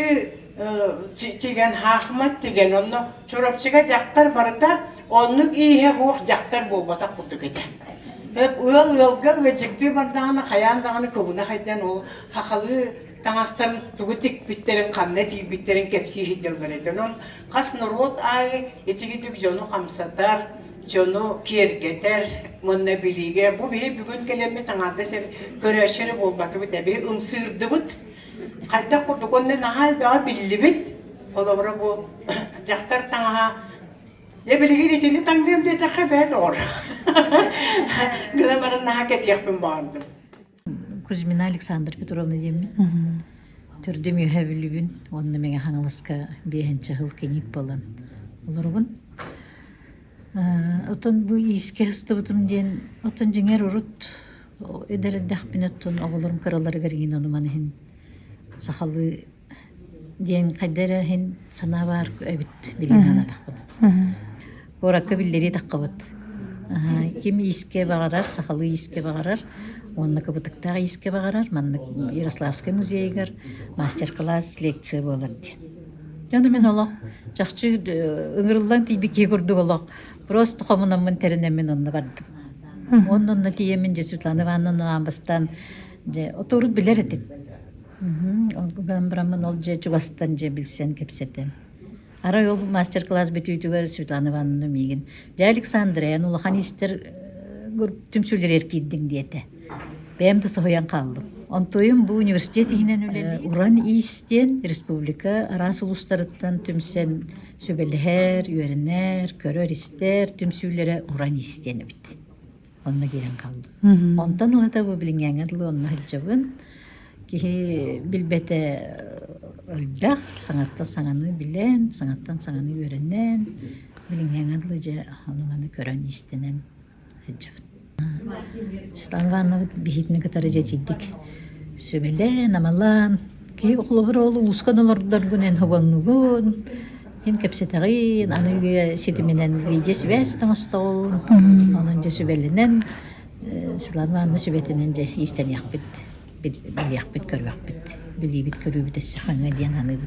Tigen Ahmet tigen onu çorapçıga jaktar barında onun iyi hoş jaktar bolbata kurduk ete. Hep uyal gel ve çıktı bardağına kayan dağını kubuna haydan o hakalı tanastan tugutik bitlerin kannet bitlerin kepsi hiddelger eden on kas norot ay etigidük jonu kamsatar jonu kergeter monna bilige bu bir bugün kelime tanada ser köreşeri bolbatı bite bir ımsırdı bit. Kayda kurduk ondan nahal bağa billi bit. Ola bu jaktar tanga ya bilgi içinde tangdem de takabet or. Gına bana nahaket yapım bağırdım. Kuzmina Aleksandr Petrovna diyeyim. Türdüm yuhevli gün. Onunla mene hanalaska behençe hıl kenit balan. Olur bun. Otan bu iske hasta butum diyen otan jenger urut ederedek binetton oğullarım karaları vergin onu manihin. Sahalı diyen kaydere hen sana var evet bilen anadak bunu. Orakka billeri takkabat. Kim iske bağırar, sahalı iske bağırar. Onunla kapıtıkta iske bağırar. Manlık Yaroslavski muzeygar master class leksiya bolar diyen. Yani men Allah жақсы ыңырылдан тибике көрдүк олақ. Просто комунамын теренемен онна бардым. Онна тиемен же Светлана Ивановна амбастан же оторут билер этим. Гамбрамын ол же Чугастан же билсен кепсетен. Ара ол мастер-класс битүүтүгөр Светлана Ивановна миген. Же Александрия улахан истер түмсүлөр эркийдиң диете. Бемди соян калдым. Онтойым бу университет инен уран истен республика арас улустарыттан түмсен сөбелер, үйренер, көрөр истер түмсүлөрө уран истени бит. Онна келен калдым. Онтан улата бу билингеңе онна хаджабын. Ки билбете өлбәк саңатта саңаны билен, саңаттан саңаны үйренен, билингеңе же ануманы көрөн истенен хаджабын. Светлана Ивановна бихитне катары жетидик. Сөбелен, амалан, ки оqulubur olu улускан олордар гүнен хогоннугун. Хин кепсетагин, аныга сетиминен видео связь таңыстол. Онун же сөбеленен Светлана Ивановна сөбетинен же истен яқпит. Билияқпит, көрбақпит. Билибит, көрүбит эссе диен аныгы.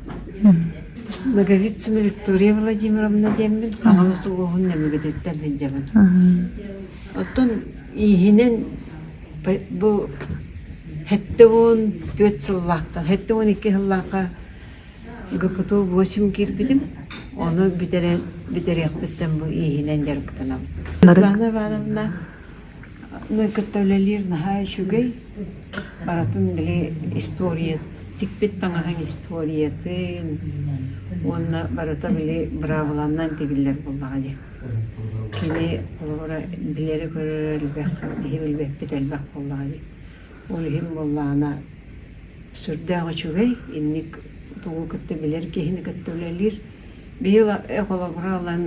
Наговицына Виктория Владимировна дембин, қағамысы оғын немегедеттен хенжабын. Оттон ихинен бу хеттевон 4 сыллақтан, хеттевон 2 сыллаққа гөкөту 8 кирбидим. Onu bitireyekbitten bu iyinen yarıktanam. Lana Ivановна nöktölelir naha şugay baratın bile istoriya tikbit tangahan istoriyatin onna barata bile bravolandan tigiller bullaga. Kini olara dileri görelbek dihelbek bitelbek bullaga. Olihim bullana sürdağı şugay innik tuğu kıttı bilir ki hini kıttölelir. Bir ekolaboralan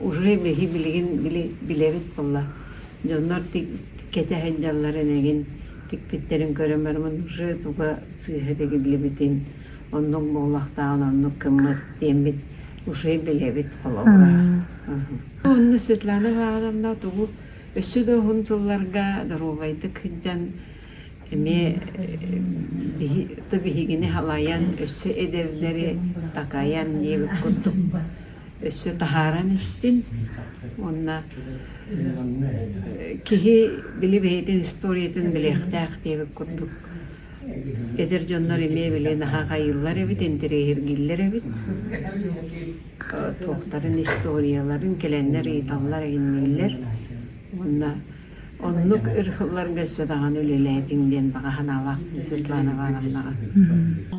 urre bihi bilgin bilevit bulla. Jonlar kete henjalların egin tikbitlerin göremermen urre tuğa sığhedegi bilebitin. Onun boğlaqtağın onun kımmet diyembit urre bilevit bulla. Onu Svetlana Ivановна tuğu ösü de huntullarga darubaydık hıccan eme bihigini halayan ösü ederleri takayan diye kurduk. Ösü taharan istin. Onna kihi bili bihidin historiyetin bilektak diye kurduk. Eder jonlar eme bile naha yıllar evit, entere hergiller evit. Tohtarın historiyaların kelenler, itallar, inmiller. Onna onluk ırhıllar gösterden ölüleydin bağa hanalak Svetlana Ivановnaga.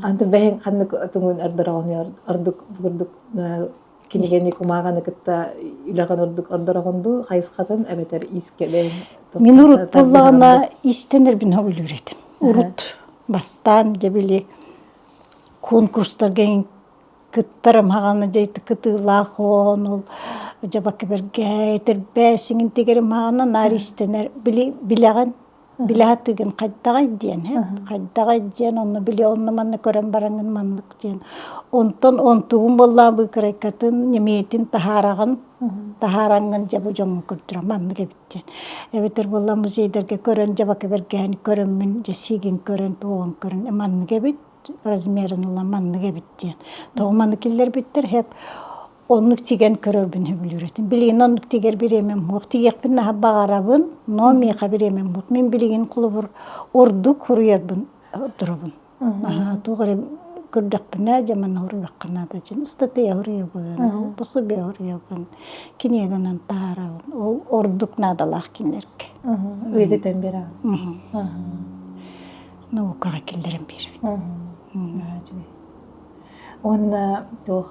Anta behen kandık tungun ardırağını arduk bugurduk kinigeni kumağanı kıtta ülagan ardırağındu hayıskatan ebeter iske ben. Min urut bullağına istenir bin havul üretim. Urut bastan gebili konkurslar gen kıttarım hağanı caytı kıtı ol jabak berge ter besingin tigerim hağana nar istenir bilagan bilahatıgın kaddağay diyen kaddağay diyen onu bili onu manna koran barangın manlık diyen onton ontuğun bolla bu karekatın yemeyetin taharangın jabu jongu kurtura manlık ebitten ebeter bolla muzeyderge koran jabak berge koran min jesigin koran tuğun koran manlık ebit razmerin olan manlık ebitten tuğun manlıkiller bitter hep onluk tigen körör bin hebül üretim. Bilgin onluk tiger bir emem hok. Tigek bin naha bağarabın, no miqa bir emem hok. Min bilgin kulubur orduk huruyat bin durabın. Tuğarı kırdak bina jaman huruyat kanada jin. Istataya huruyabın, basubiya huruyabın. Kinyeganan taharabın. Orduk nadalaq kinlerke. Öydeten bera. No kağa killerin bir. Onna tuh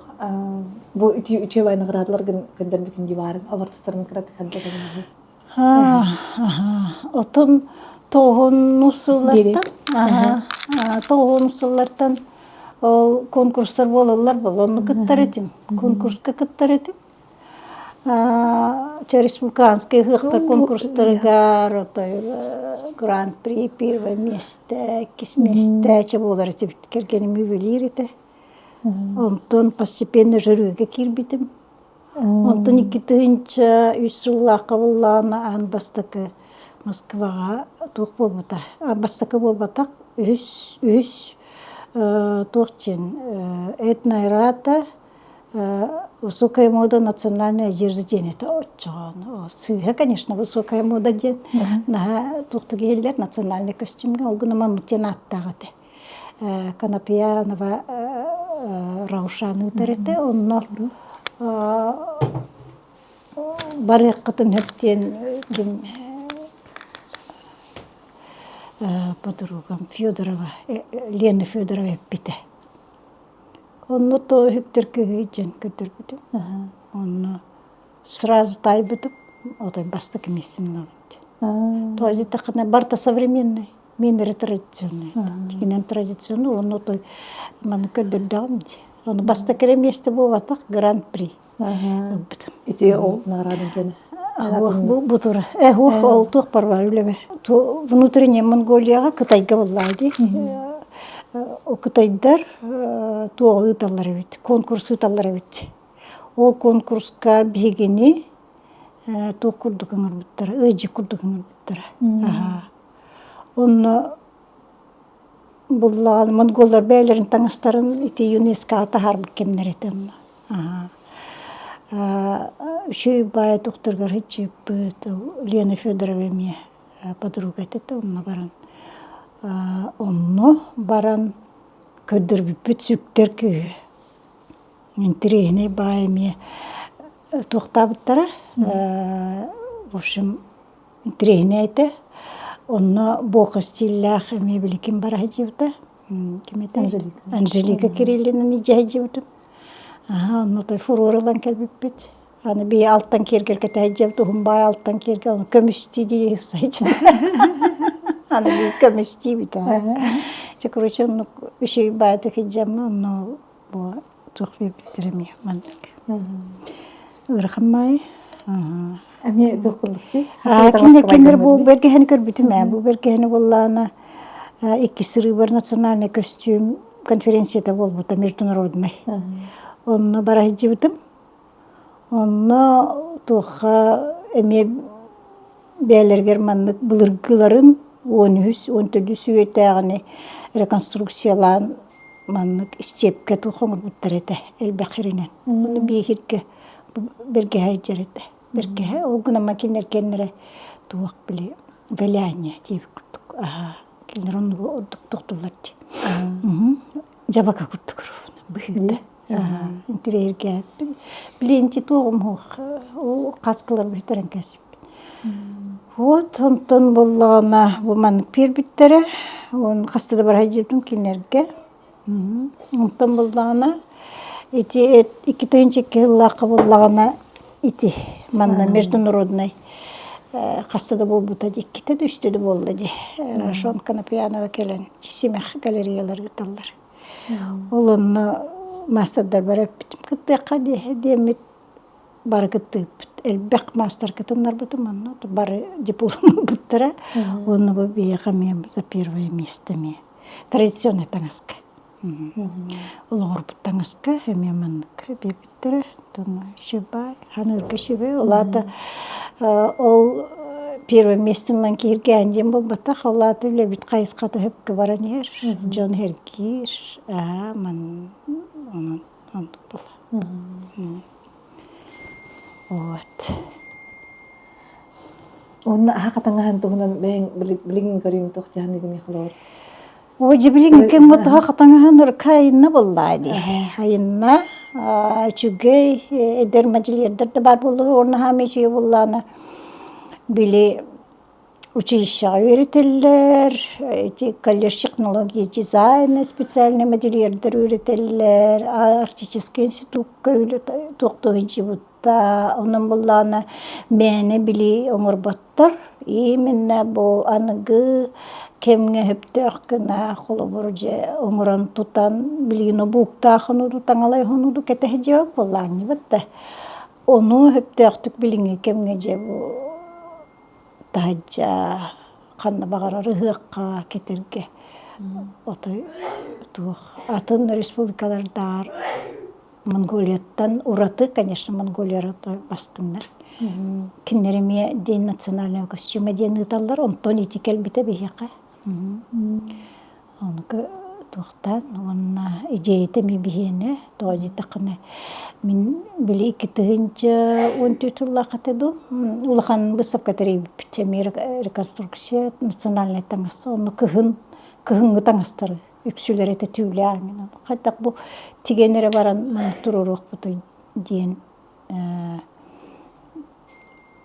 bu üçe bayna gradlar gönder bütün civarın avartısların kırat kaldığı. Otun tohun nusullardan, tohun nusullardan o konkurslar bolurlar bol. Onu kıttar edim. Konkurska kıttar edim. Республиканский хыхтар конкурстарга Гран При, первое место, кис место, чаболар тип кергеним ювелирите. Онтон постепенно жюриге кирбитим. Онтон 2-нче 3 жылга кабыллана анбастакы Москвага тук болбата. Анбастакы болбатак 3 тохчен этнайрата высокая мода национальная одежда это очень. Сыга, конечно, высокая мода ден. На тухтагеллер национальный костюмга олгуна манутен аттагаты. Канапиянова Раушаны үтәрәтә, онно барык кытын хөттен подругам Федорова, Лена Федорова бите. Онно то хүктер кыйжен көтөр бите. Онно сразу тайбытып, отой баста кемисин набыт. То это такая барта современная. Минер традиционный. Тигинен традиционный, он той манка дурдамди. Он баста кереместе было так Гран-при. Эти ол наградын кене. Bu tur. Ол парвалюле. То внутренняя Монголияга Кытайга буллайды. O Кытайдар то ыталлар бит. Конкурс ыталлар бит. Ол конкурска бигини то курдугыңар биттер. Ыжы курдугыңар биттер. Он буллан монголлар бәйләрен таңыстарын ите ЮНЕСКО тахар кемнер етем. Шүй бай доктор Горчип Лена Федорова мне подруга это онна баран. Онно баран көддөр бит сүктер ки. интерехне байме тохтабыттара. В общем, интерехне айта. Онно бока стиллях эме биликим бара хаджибыта. Анжелика Кириллина ниже хаджибыта. Онно той фурорылан келбиппит. Аны би алттан кергерге таджабыта, хумбай алттан керге, оны көмүсти дей сайчын. Аны би көмүсти бита. Короче, онно үшей байты хаджамы, онно бо тухве биттереме мандык. Ырхаммай. Ами докундукти. Киндер бу бергехени көрбүтүм. Бу бергехени боллана икки сыры бар национальный костюм конференцияда болбута международный. Онно бара хаджибытым. Онно туха эме бәлергер маннык былыргыларын 13-14 сүйетәгәне реконструкциялан маннык степке тухоңор буттарete элбәхиринен. Оны бихирке берге хаҗарете. Берге огына макинер кеннере туак биле беләне дип күттүк. Кеннер оны ордук токтуларды. Жабака күттүк. Бихирде. Интерьерге биленти тоғым о қасқылар бүйтерен кәсіп. Вот, онтон боллағына бұлманық пер біттері, оны қастыда бар хайжептім кенерге. Онтон боллағына, екі түйінчекке лақы боллағына, манна международный қастыда бол бұтады, еккетеді үстеді болды. Рашон Конопьянова келен, Семех галереялар күталар. Ол оны мастардар барып битим. Кытыка демит бар кытып. Элбек мастер кытындар бутым, анно бары диплом буттара. Оны бу биягам за первое место ме. Традиционный таңаска. Олор буттаңаска, мен бебиттер, тон шибай, ханырга шибай. Олата ол первое место мен кирген жем болбата, олата биле бит кайыската хөпкө баранер. Жон Хергир, ман он был. Вот. Он хакатангахан тугунан билигин көрүм тохтяны гыны хлор. Ой, билигин кем вот хакатангахан кайна боллайды. Хайна чугей эдер мажилердер бар болду, орна хамеши боллана. Били училища öğretirler, колледж технологии дизайна специальный модельердер öğretirler, артистический институтка тоқтойынчы бутта, onun боллана мені били оңырбаттар, именно бу аныгы кемге хөптөккүнә холы бурже оңыран тутан билгино буктахыны тутан алай хону кете жеп болланы битте. Onu höптөктүк билиңе кемге же бу тажа канна багарары хыкка кетерге отой тух атын республикалардар Монголияттан ураты, конечно, Монголия бастыннар. Киннереме день национального костюма день ыталлар, онтон итикел бите бихека. Онука тухтан, онна идеяты ми бихене, тоожи тақыны. Мен биле ики тыгынча 14 улла катеду. Улахан бысап катери битеме реконструкция национальный таңасы, оны кыхынгы таңастары. Үксүлер эте түүле аңын. Кайтак бу тигенере баран маны турурук буту диен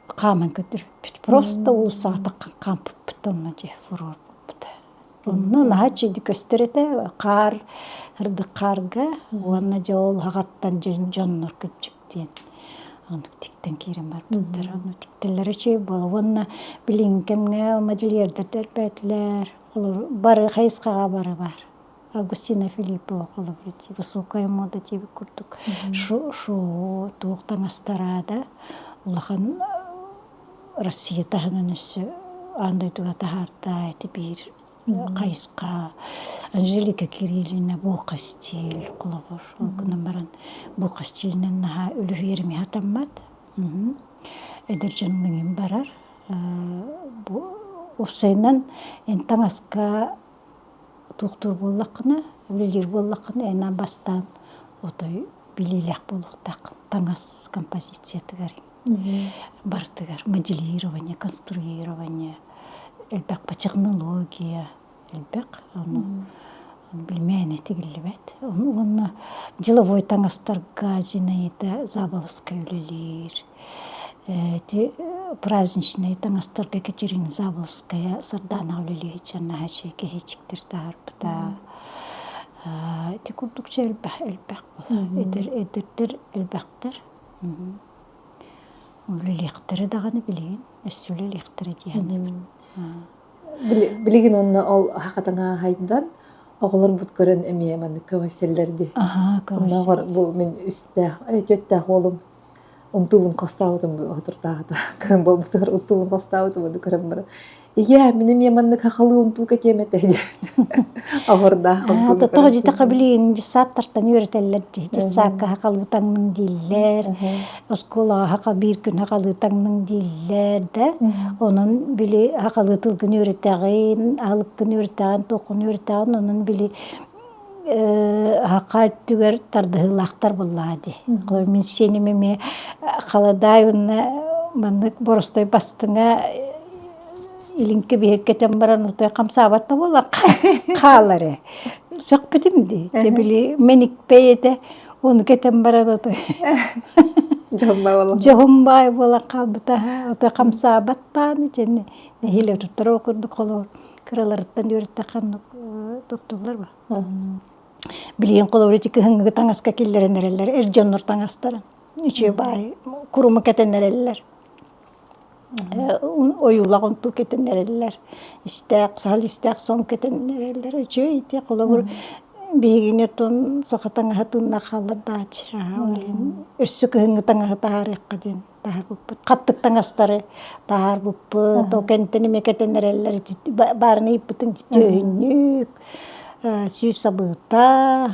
каман көтүр. Просто ул саатак камп бутонна же фурор буту. Онну нахачы көстөрөтө кар ырды карга, уанна жол хагаттан жоннор көчүктен. Onu tikten kirim var bitter. Onu tiktelleri şey bol. Onu bilin kemne modelyerder derpetler. Бары хайскага бары бар. Августина Филиппова кылып бити. Высокая мода дип курдук. Шу токтан астарада. Улахан Россия таханысы андай туга тахарта бир кайска. Анжелика Кириллина бока стиль кылып. Кунан баран бока стилинен наха үлү ерми хатаммат. Эдерженин барар. Бу Усайнан энтаңаска туктур боллакына, билер боллакына энан бастан отой билелек болуктак таңас композиция тыгар. Бар тыгар моделирование, конструирование, элбек по технология, элбек Билмейне тигиллибет. Онна деловой таңастарга Зинаида Заболоская үлелер. Праздничный таңастарга Екатерина Заболоская Сардана үлелер. Чанна хачеке хечиктер тарпыта. Курдукча элбэх бола. Эдердер элбэхтер. Үлелектері дағаны білейін. Өссі үлелектері дейін. Билигин онна ол хакатаңа хайдан оголор бут көрөн эмие маны көмөкселерди. Оннагор бу мен үстә өтөттә холум. Унтубун костаудым отуртагыда. Көн болбутур унтубун костаудым да көрөм бар. Ия, менин яманны хахалы унту кетемете. Агорда. Тоттого жита кабилин жисаттартан үйрөтелерди. Жисакка хакалытаңның диллер. Оскола хака бир күн хакалытаңның диллер да. Онун били хакалытылгын үйрөтөгөн, алыккын үйрөтөгөн, токун үйрөтөгөн, онун били хака түгөр тардыгылактар буллады. Мен сени меме каладай маннык боростой бастыңа илинке бihek кетем баран утай камсабатта бола каалары. Жок битимди. Жебили меник пейде onu кетем баран утай. Жохумбай бола калбыта. Утай камсабаттан жене хиле туттар окурду колор. Кыраларыттан үйрөттакан докторлар бар. Билген колоритики хыңгы таңаска киллеренерелер, эржоннор таңастарын. Үчө бай куруму кетенерелер. Oyullağın tu ketenlerler. İstek, sal istek son ketenlerler. Çöyti kolabur bihigine ton sakatan hatun nakalar daç. Üssü kehingı tanga hatar kadın. Tahar bu kattık tangastare. Tahar bu to kenteni me ketenlerler. Barni iptin çöynük. Süs sabıta.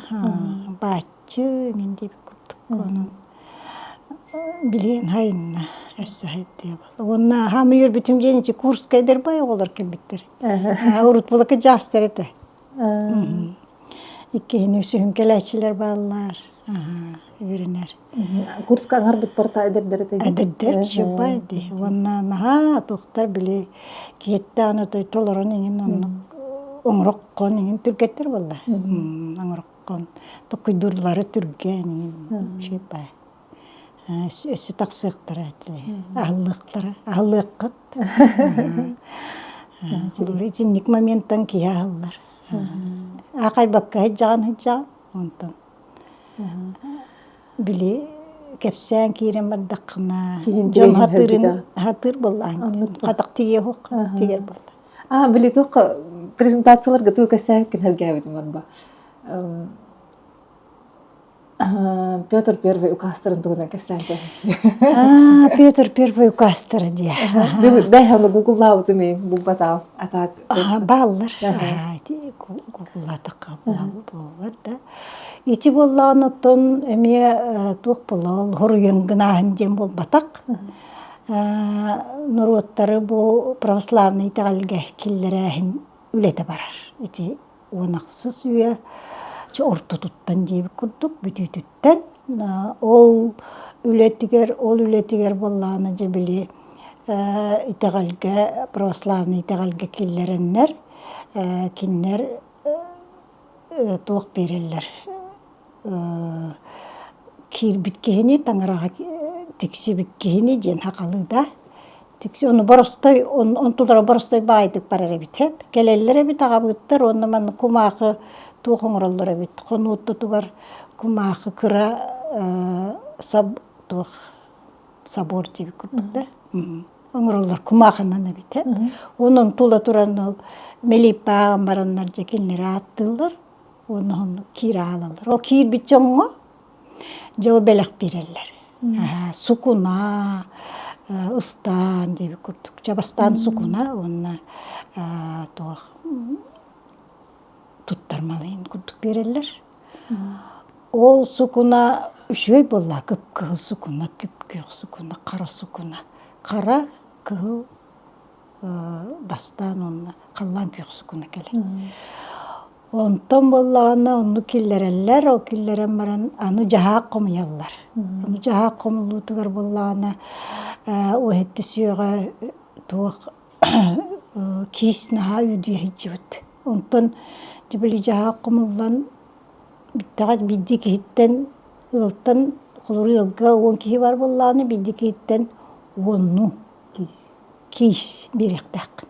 Bahçı nindi kutuk konu. Bilin hayna. Онна хамы юр битим женичи курс кайдер бай олар кембиттер. Урут булакы жастар эте. Иккени үсүн келечилер баллар. Үйренер. Курска аңар бит порта эдердер эте. Эдердер жабайды. Онна наха токтар биле кетти аны той толорон ingen онну оңроккон ingen түркеттер балла. Оңроккон. Токуй дурлары түрген ingen жабай. Өсі тақсықтыр әтілі, ағылыққыт. Жинник моменттан кей ағылар. Ақай баққа хеджаған, онтан. Білі кәпсән кейрен бардақына, жон хатыр болған, қатақ тие хоқ, тегер болды. Білі тоқ презентацияларға туы кәсәйкен әлгәбедім барба. Петр Первый укастырын тугунан кесәйді. Петр Первый укастыры дия. Бәйханы гугуллауды мен бұл батау атак. Баллар. Гугуллатаққа болар да. Ити боллан оттон әме туқ болал, хоруен гынаһын дем бол батақ. Нуруаттары бұл православный тағалға келлерәхін үлеті барар. Ити онақсыз үйе. Орто туттан дейбі күрдік, бүтүттен. Ол үлетігер болланы жебілі итеғалға, православный итеғалға келлереннер, кеннер туық берелер. Кир біткені, таңыраға тіксі біткені ден хақалыда. Тіксі оны боростой, он тұлдара боростой байдық барар әбітеп. Келелер әбіт ағабыттар, оны мән құмақы туохоңроллар бит конуутта тугар кумаахы кыра собор дип күрдүк. Оңроллар кумаахынан бит. Онун тула туран ол мелипа бараннар жекенлер аттылар. Онун кира алалар. О кир бит жоңго жоо белек берелер. Сукуна устан дип күрдүк. Жабастан сукуна онна туох туттармалайын күрдік берелер. Ол сукуна үшөй болла, күп-күл сукуна, күп-күл сукуна, қара сукуна. Қара күл бастан онна қаллан күл сукуна келер. Онтон боллағына онны келлерелер, о келлерен баран аны жаға қомыялар. Аны жаға қомылу тұғар боллағына оғетті сүйеға туық кейсіна үйдей хеджі өтті. Онтон Жибили жаха кумуллан биттагат бидди кихиттен ылтан холуру ылга 10 кихи бар болланы бидди кихиттен 10 киш беректак.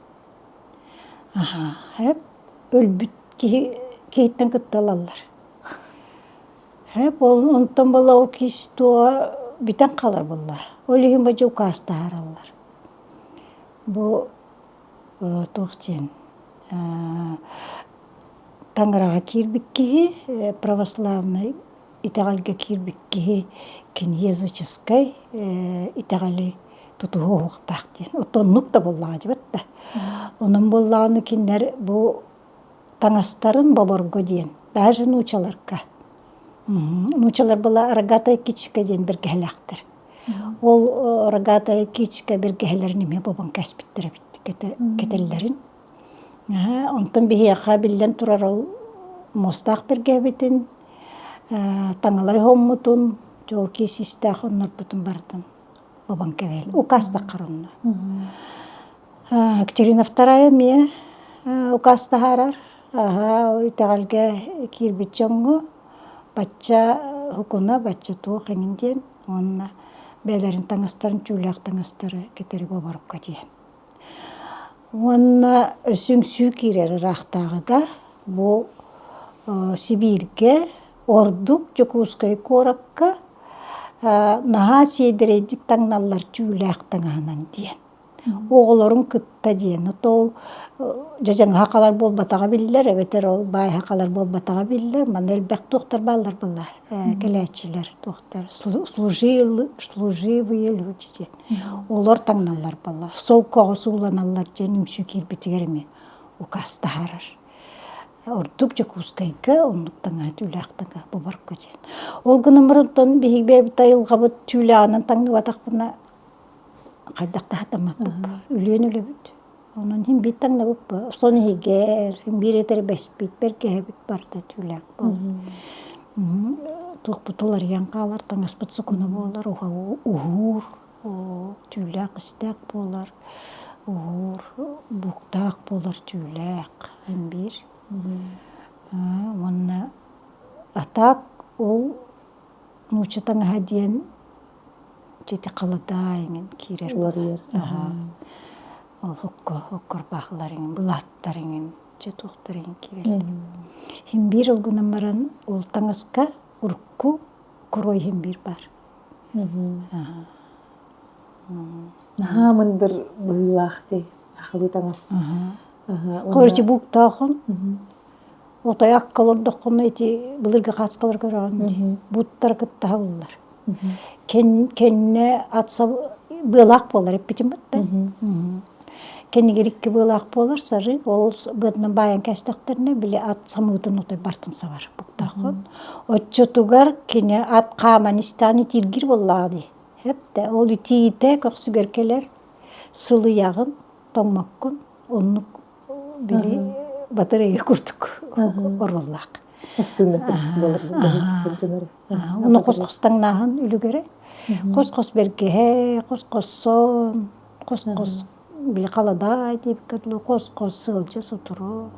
Хеп өлбүт кихиттен кытталалар. Хеп ол онтон бола о киш туа битен калар болла. Олихин бажа укаста харалар. Бу тоқчен Таңырага кирбикки православный итагалга кирбикки кен языческой итагали тутуохтактен. Отоннук да боллага жибетта. Онун боллаганы кинер бу таңастарын баборго диен. Даже нучаларка. Нучалар бола рогатая кичка диен бир гелактер. Ол рогатая кичка бир гелер неме бабан каспиттер бит кетеллерин. Онтон бихияқа билен турар ол мостақ берге битин, таңалай хоммутун, жоки систақ оннар бутун бардын бабан кевел. Укаста қарынна. Екатерина II мия укаста харар. Итагалге кирбит жоңго, бачча хукуна, бачча туы қеңінден, онна бәлерін таңастарын, тюлях таңастары кетері бабарып көтейен. Онна өсің сүй кирер рақтағыға, бұл Сибирге, Ордук, Жокускай коракка, наға сейдірейдік таңналар тюлях таңағынан дейін. Оғыларын күтті дейін. Ол жажан хақалар бол батаға білдер, әветер ол бай хақалар бол батаға білдер, ман әлбәк тоқтар балар бұлар, кәләтшілер тоқтар, служивые люди дейін. Олар таңналар балар. Сол коғы суланалар дейін үмсі кирбетігеріме укаста харар. Ордук Жокускайға, ондық таңа тюляқтыңа бұбарып көтен. Ол күні мұрынтон бейгбе бітайылға бұд тюляғынан таңны батақпына қайдақта хатама бұп, үлен өлі бүд. Онын хем бит таңна бұп, соны хегер, хем биретер бәспейт, берге хебет барда тюляқ бол. Туқ бұтылар янқалар, таңас бұтсы күні болар, ухур, тюляқ істәк болар, ухур, бұқтақ болар тюляқ, хем бір. Онна атак ол нучы таңа дейін жеті қаладайыңын кирер. Ол хоккор бақыларыңын, бұлаттарыңын, жеті оқтарыңын кирер. Хем бір олғынан баран ол таңасқа ұрықку құрой хем бір бар. Мындыр бұйлақты ақылы таңас. Қорчы бұқтағын, отай аққалырдыққын әйті бұлырға қасқалар көрағын, бұттар күтті ғалылар. Кенне атса бұлақ болар, әппетім бұтты. Кенне керекке бұлақ болар, сары, ол бұдының баян кәстіқтеріне біле ат самығытын отай бартын савар бұқтағын. Отчотугар кенне ат қаман істаны тиргір болады. Әпті, ол итейті көксігер келер, сылы яғын, томмаққын, онық били батарея курдук орваллак. Асына болар. Оны кос-костаңнаһын үлүгере. Кос-кос берге, кос-коссон, кос-кос били каладай деп кетлу, кос-кос сылчы сутуру.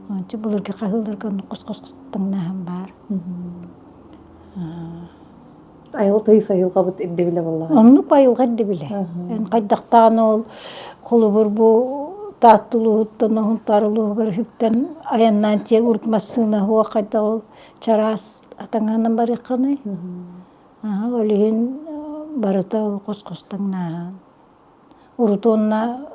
Анча буларга кагылдырга кос-костаңнаһын бар. Айыл тойса айылға бұт әбде біле болла. Оны пайылға әбде біле. Қайдақтан ол қолы бір бұл таттылуыттан, тарылуығыр хүктен аяннан тер ұртмасына хуа қайда ол чарас атаңанын бар еқаны. Олеген барыта ол қос-қостаңнан. Ұрытуынна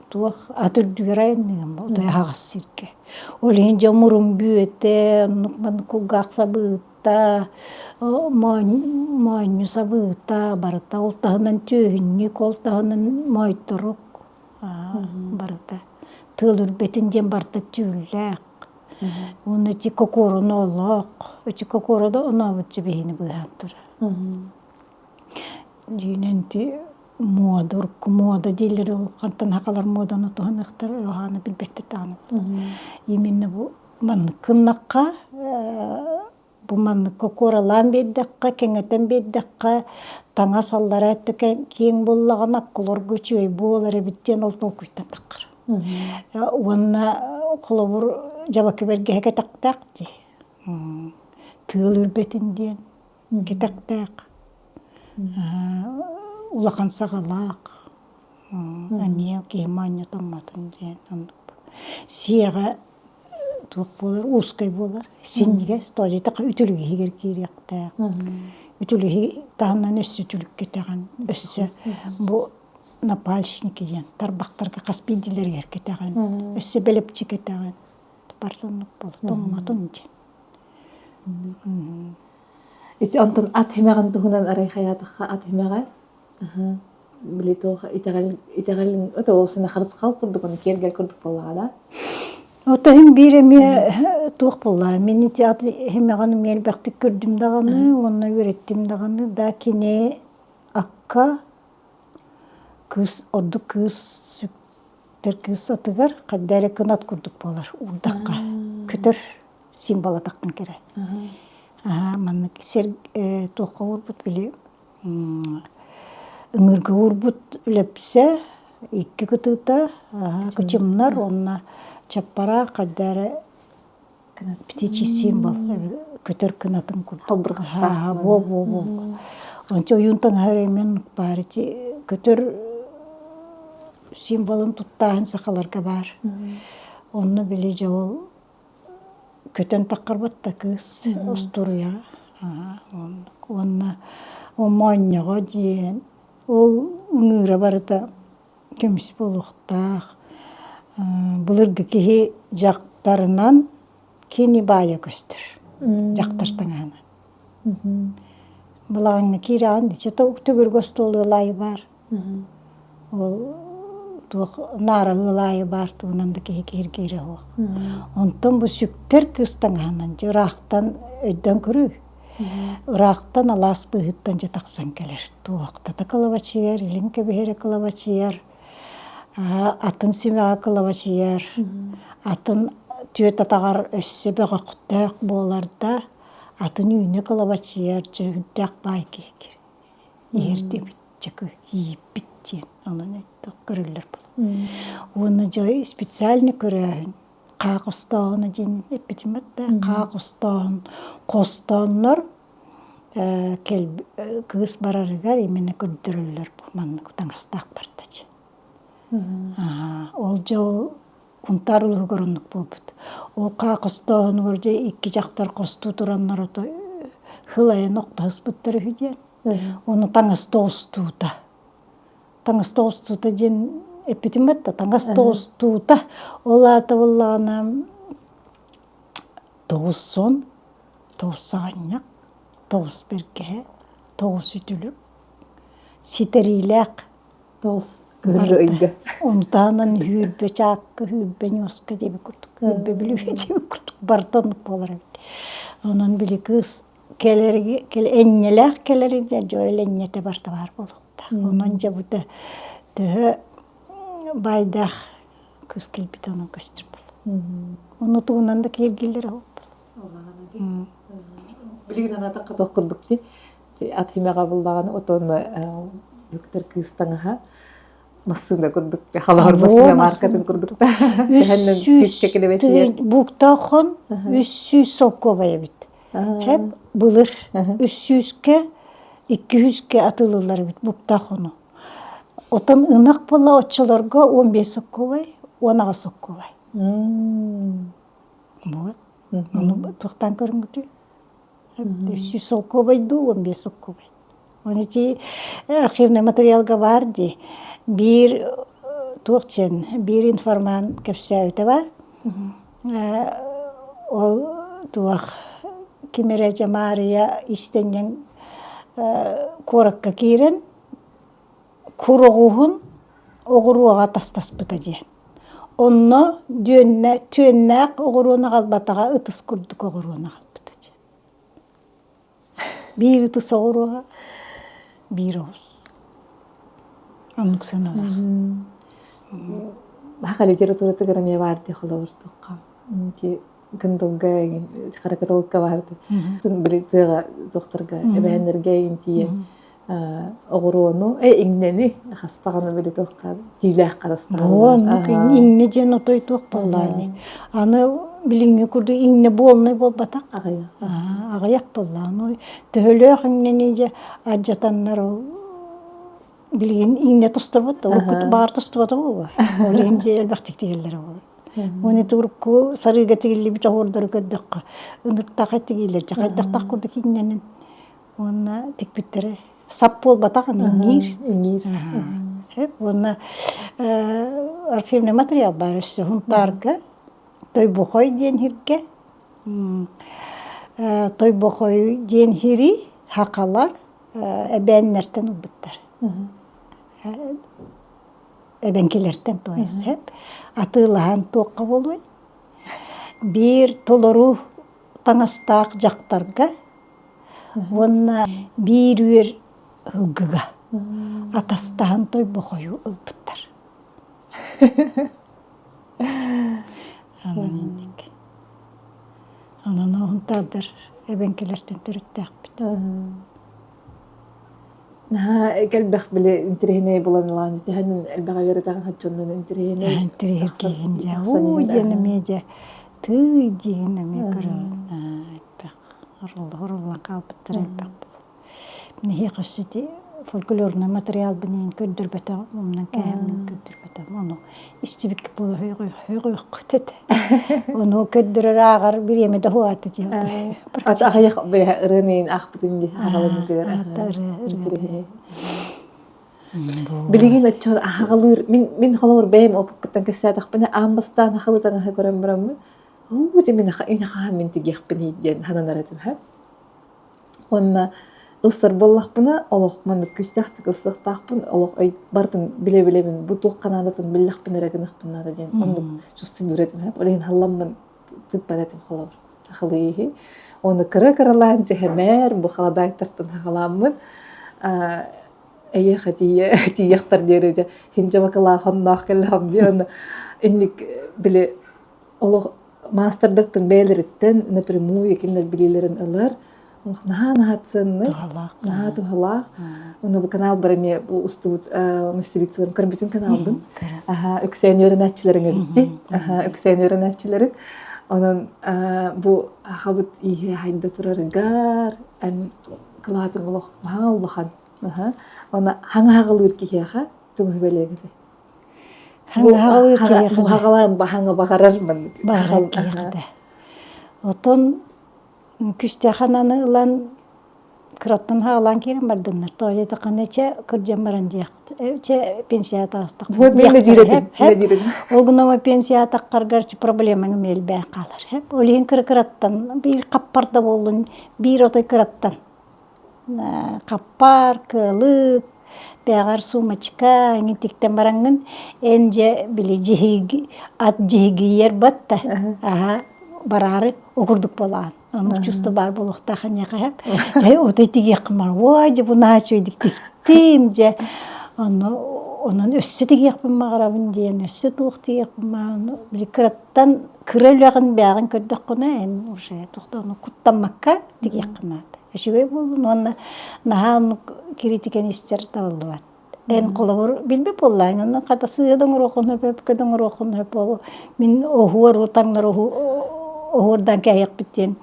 туақ атырдүгер айыннығын бұл, дай ағас сирке. Олеген жамұрын бүйетте, нұқман құлғақса бұғытта, майны сабыта барыта, ол тағынан түйіннік, ол тағынан майтырық. Барыта. Тылыр бетінден барта тюлләк. Оны ти кокорын олақ. Өте кокорыда ұнавытчы бейіні бұған тұра. Дейінен ти мода, ұрқы мода дейлері ол қантан хақалар моданы тұған ұқтар, оғаны білбетті таны. Емені бұл манны кыннаққа, бұл манны кокоралан бейдіққа, кеңетен бейдіққа, таңа саллары әтті кейін боллаған аққылар көчей болары біттен ол күйттен таққыр. Онына құлы бұр жабакы берге кетактак ди. Тыл үрбетин диен кетактак. Улахан сагалак. Ане кеманья томатын диен. Сияга тук болар, ускай болар. Синниге стори так ütülüge хигер киряктак. Ütülüге таханнан өссө ütülүк кетеген. Өссө бу напальщики диен. Тарбактарга каспидилерге кетеген. Өссө белепчи кетеген. Бартонук бол, томматын диен. Ити онтон ат химаган тухунан арай хаятакка ат химага. Били тох итагалин ото олсына харыс кал курдук, оны кергел курдук боллагала. Отайым биреме тух болла. Мен ити ат химаганы мелбактык көрдүм даганы, онна үйреттим даганы да кине акка кыз орду кыз сүктер кыз атыгар каддары кынат курдук болар. Урдакка көтөр символ атактын кере. Маннык сер тоққа урбут били ыңырга урбут үлепсе икки кытыта кычымнар онна чаппара каддары птичий символ көтөр кынатын курдук. Во. Ончо уюнтан харемен парити көтөр символын туттаан сакаларга бар. Онны били жол көтөн таккарбатта кыз устуруя. Онна оманьяга диен ол ыңыра барыта көмүс болуктак. Булыргы кихи жактарынан кини бая көстөр. Жактартаңаны. Булаңны киран дичета уктөгөр көстөлү лай бар. Ол тух нара лай бар туунанды киргире о. Онтон бу сүктер кыстаңанан жырактан өйдөн көрү. Ырактан алас быгыттан жатаксан келер. Туакта да калабачыяр, илинке беhere калабачыяр. Атын симега калабачыяр. Атын түйөт атагар өссө бега куттак боларда атын үйүнө калабачыяр, жөгүдак байкек. Эрди битчекө кийип биттен. Анан айттык көрүлөр бол. Оны жой специально көрөһүн. Кагыстагына жин эпитиматта кагыстагын костаннар кел кыз барарыгар эмне көрдүрөлөр бу манны таңыстак бартачы. Ол жол кунтарлы көрүнүк болбут. Ол кагыстагын көрдө икки жактар косту тураннар ото хылайын октаспыттыр хүден. Оны таңыстостута. Таңыстостута жин эпитиматта таңыстостута. Олата боллана 9 сағаньяк, 9 берге, 9 ütülük, siteriylek, 9 кыргы ыйга. Ondan hübbe çakı, hübbe nyoska diye kurduk. Hübbe bilüğü diye kurduk. Bartanlık olarak. Onun bili kız keleri, ennelek keleri de öyle ennete barta var bulukta. Onunca bu da baydak kız kelbit onun göster bul. Onu tuğunan da kelgileri oldu. Билигин атакка токурдук ди. Ат химага булдаганы отону доктор кыстаңага массына курдук. Халар массына маркатын курдук. Ханнан күчке келебечер. Буктахон 300 соккобая бит. Hep bulur. 300-ке 200-ке атылылар бит буктахону. Отан ынак бола отчыларга 15 соккобай, 10 соккобай. Вот. Onu tuğtan körüngütü. 300 соккобайды, 15 соккобайды. Onun için arşivne materyalga vardı. Bir tuğçen, bir informan köpsevde var. O tuğ Kimerece Maria istenen korakka kiren kuruğun oğruğa tastas bıtacı. Onu tüennek oğruğuna kalbatağa ıtıs kurduk oğruğuna kalbataca. Bir ıtıs oğruğa, bir oğuz. Onluk sana var. Baqa literaturada garamaya vardı xolawurduqqa. Inti gındılga, qarakatolukka vardı. Tun bilitiga doktorga ebehenlerge inti oğruğunu, igneni hastağını bilitiqqa tüylək qarastağını. Onu inne jen otoy tuq bollani. Anı билиңе курду иңне болной болбатак. Агая. Агаяк болла. Ну төхөлөөх иңнени же аджатаннар ол билген иңне тустырбат. Ол күт бар тустырбат болба. Ол инде элбактик дигелер бол. Оны турку сарыга тигилли бит ордор көддөк. Унуттак тигилер. Жакайдак курдук иңненин. Оны тикбиттере сап болбатак иңир. Hep ona arşivne materyal var işte huntarga toy bokoy diyen hirge toy bokoy diyen hiri hakalar ebenlerden ubutlar. Ebenkilerden toyuz hep atığılahan toqqa boluy. Bir toloru tanastak jaktarga ona bir üyer hılgıga. Атастаан той бохою ылпыттар. Анан онтадыр эбенкелерден төрүттәкпит. Келбэх биле интерехине буланлан диханын элбага беретаган хачоннан интерехине. Интерехин жа у женемеже тый женеме көрөн. Орулла калпыттар элбак. Михи кышыти folklorna material benin köddürbete ondan kämin köddürbete onu istibik bu högöktet onu köddürer agar bir yemede hoatı jildi Ata agaya be ırının akbıdın di agalanı diyor. Bilgin açar agalır min halor beym opuktan kesadak bana ambastan halıtan ha göremrem. O jimin ha min tigih beni den hananaratım ha. Onna ылсыр боллақпына олоқманы күстәхті қылсықтақпын олоқ ай бардым біле-білемін бұл тоққанадатын біллақпын әрегінақпын нада ден онды жүсті дүретім әп олеген халламын тіппәдетім қалам тақылығы оны кірі-кірілан жехемер бұл қалада айтырттын хақаламын әйе тиеқтар дері хинжамакала хоннақ кәлі де оны инник біле олоқ мастердықтың бәйлеріттен напрямую екенлер білелерін ылар наха-нахатсынны, наха-тухалақ. Оны бұл канал бараме бұл ұстывыт мастерицаларым көрбетін каналдың. Үксәйін өрін әтчілеріңе бітті. Үксәйін өрін әтчілерің. Оның бұл қабыт ihe хайында тұрарығар, ән қылатын ұлық маға ұлықан. Оны хаңа-хағылыр кейеға түңі бөлегеді. Хаңа-хағылыр кейеға. Бұл хағалағын бағаңа бағарармын. Бағар кейеғді. Отон күстәхананы ылан кыраттан хаалан керен бардыннар. Туалета канече кыржан баран дияқты. Че пенсия тағыстық. Вот мен де диредім. Ол гынама пенсия таққаргарчы проблеманы мелбәй қалар. Олеген кыраттан bir қаппарда болын, bir отой кыраттан. Қаппар, кылып, бәғар сумачка, еңітіктен бараңын, әнже біле ат жиһиги ер батта. Барары оқырдық болған. Onu çusta var bulukta hani kayıp. Cay o da diye kımar. Vay ce bu ne çöydük diktim ce. Onun üstü diye yapmağarabın diyen üstü tuğuk diye yapmağın. Bir kırattan kırılağın bağın kördük kona en o şey tuğda onu kutlanmakka diye yapmadı. Şöyle bulun onu naha onu kritiken ister tavallıvat. En kolabor bilme pollayın onu kata sığdan rokun hep kadın rokun hep o min ohuar utanlar ohuardan kayak biten.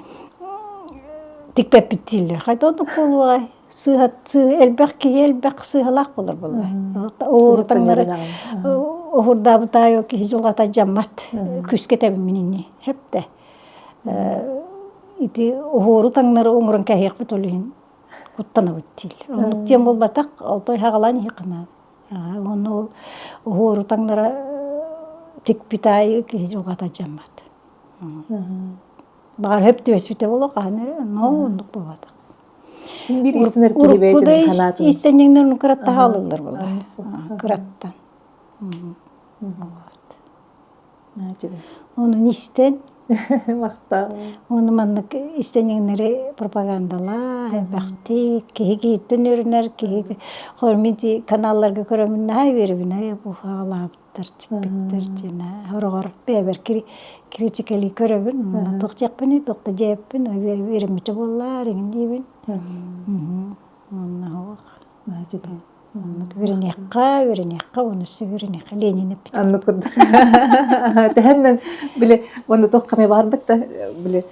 Tikpep bittiler. Hayda onu kolay. Sığ elbek sığalak olur bulay. Oğurtanları oğurda bıta yok ki hicilgata cammat. Küske tabi minini. Hep de. İti oğurtanları oğurun kayak bitoluyun. Kuttana bittiler. Onu tiyem bol batak. Altoy hağalan yıkına. Onu oğurtanları tikpita yok ki hicilgata cammat. Bağır hep de vesvite bolu kanere. No onduk bu batak. Bir istener ki beytin kanatın. Urkuda istenenlerin kıratta halılır burada. Kırattan. Onun isten. Vakta. Onun manlık istenenleri propagandala, vakti, ki gittin ürünler, ki hormiti kanallarga körümün nahi veribine bu halaptır, çıkbittir, horor, beber kritikali körümün, toqcaqpini, toqta jepin, verimite bollar, engin dibin. Onunla hoğuk. Веренекка, онысы веренекка, Ленин эппит. Анны курдук. Тэһэннэн биле онда тохкаме барбыт да биле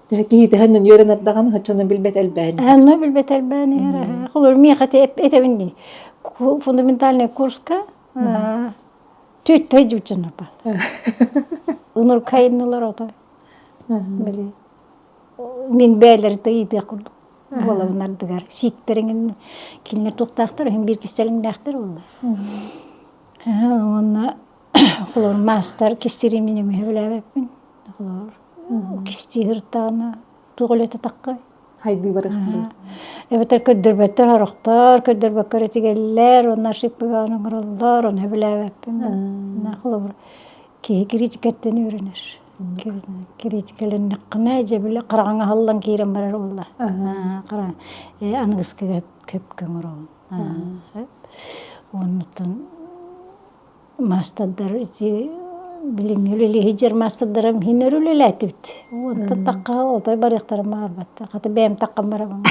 тэһэннэн йөренердаган хачона билбет элбәни. Анна билбет әлбәне, холор мияхаты этебинди. Фундаментальный курска төт тәҗүчәне бар. Унур кайыннылар ата. Биле. Мен бәйләрдә иде курдук. Болалар дигәр. Сиктереңен кинләр туктактыр, һәм бир кистәлеңдәктер улар. Онна холор мастер кистеримине мевләбәппин. Холор кистиртана тугылета таккай. Хайди барыхтыр. Эбетер көддөрбөттөр арыктар, көддөрбөккөр этигеллер, оннар шиппыганың роллар, оны билебеппин. Нахылы ки критикаттан үйренер. Критикален ныккына жебиле караңа халлан кирен барар улла. Кара. Аңгыскы көп көңүр ол. Онтон мастадар ити билиңеле хижер мастадарым хинерүле латып. Онтон такка отой барыктарым бар батта. Хаты бем таккан барам.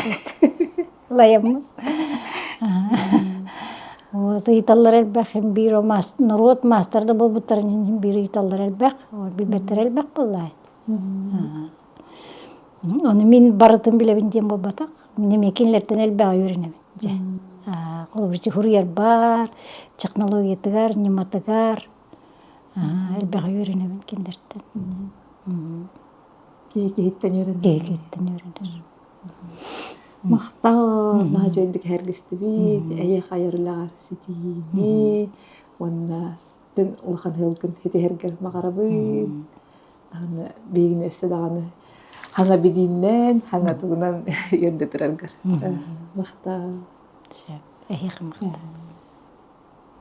Лаям. Вот италлар элбэх биро народ мастарда болбуттарын бири италлар элбэх, билбеттер элбэх буллай. Оны мин барытын билебин дем болбатак. Неме кинлерден элбэх үйренем. Колбурчи хурьер бар, технология тыгар, нематыгар. Элбэх үйренем кинлерден. Киһиттен үйренер. Киһиттен үйренер. Махтаа нажойдик хергистибит, эйе хайырлаар ситини. Онна тен улахан хылгын хетергер магарабы. Аны бегине седаганы ханга бидиннен, ханга тугунан йөрдөтөргөр. Махтаа. Эйе махтаа.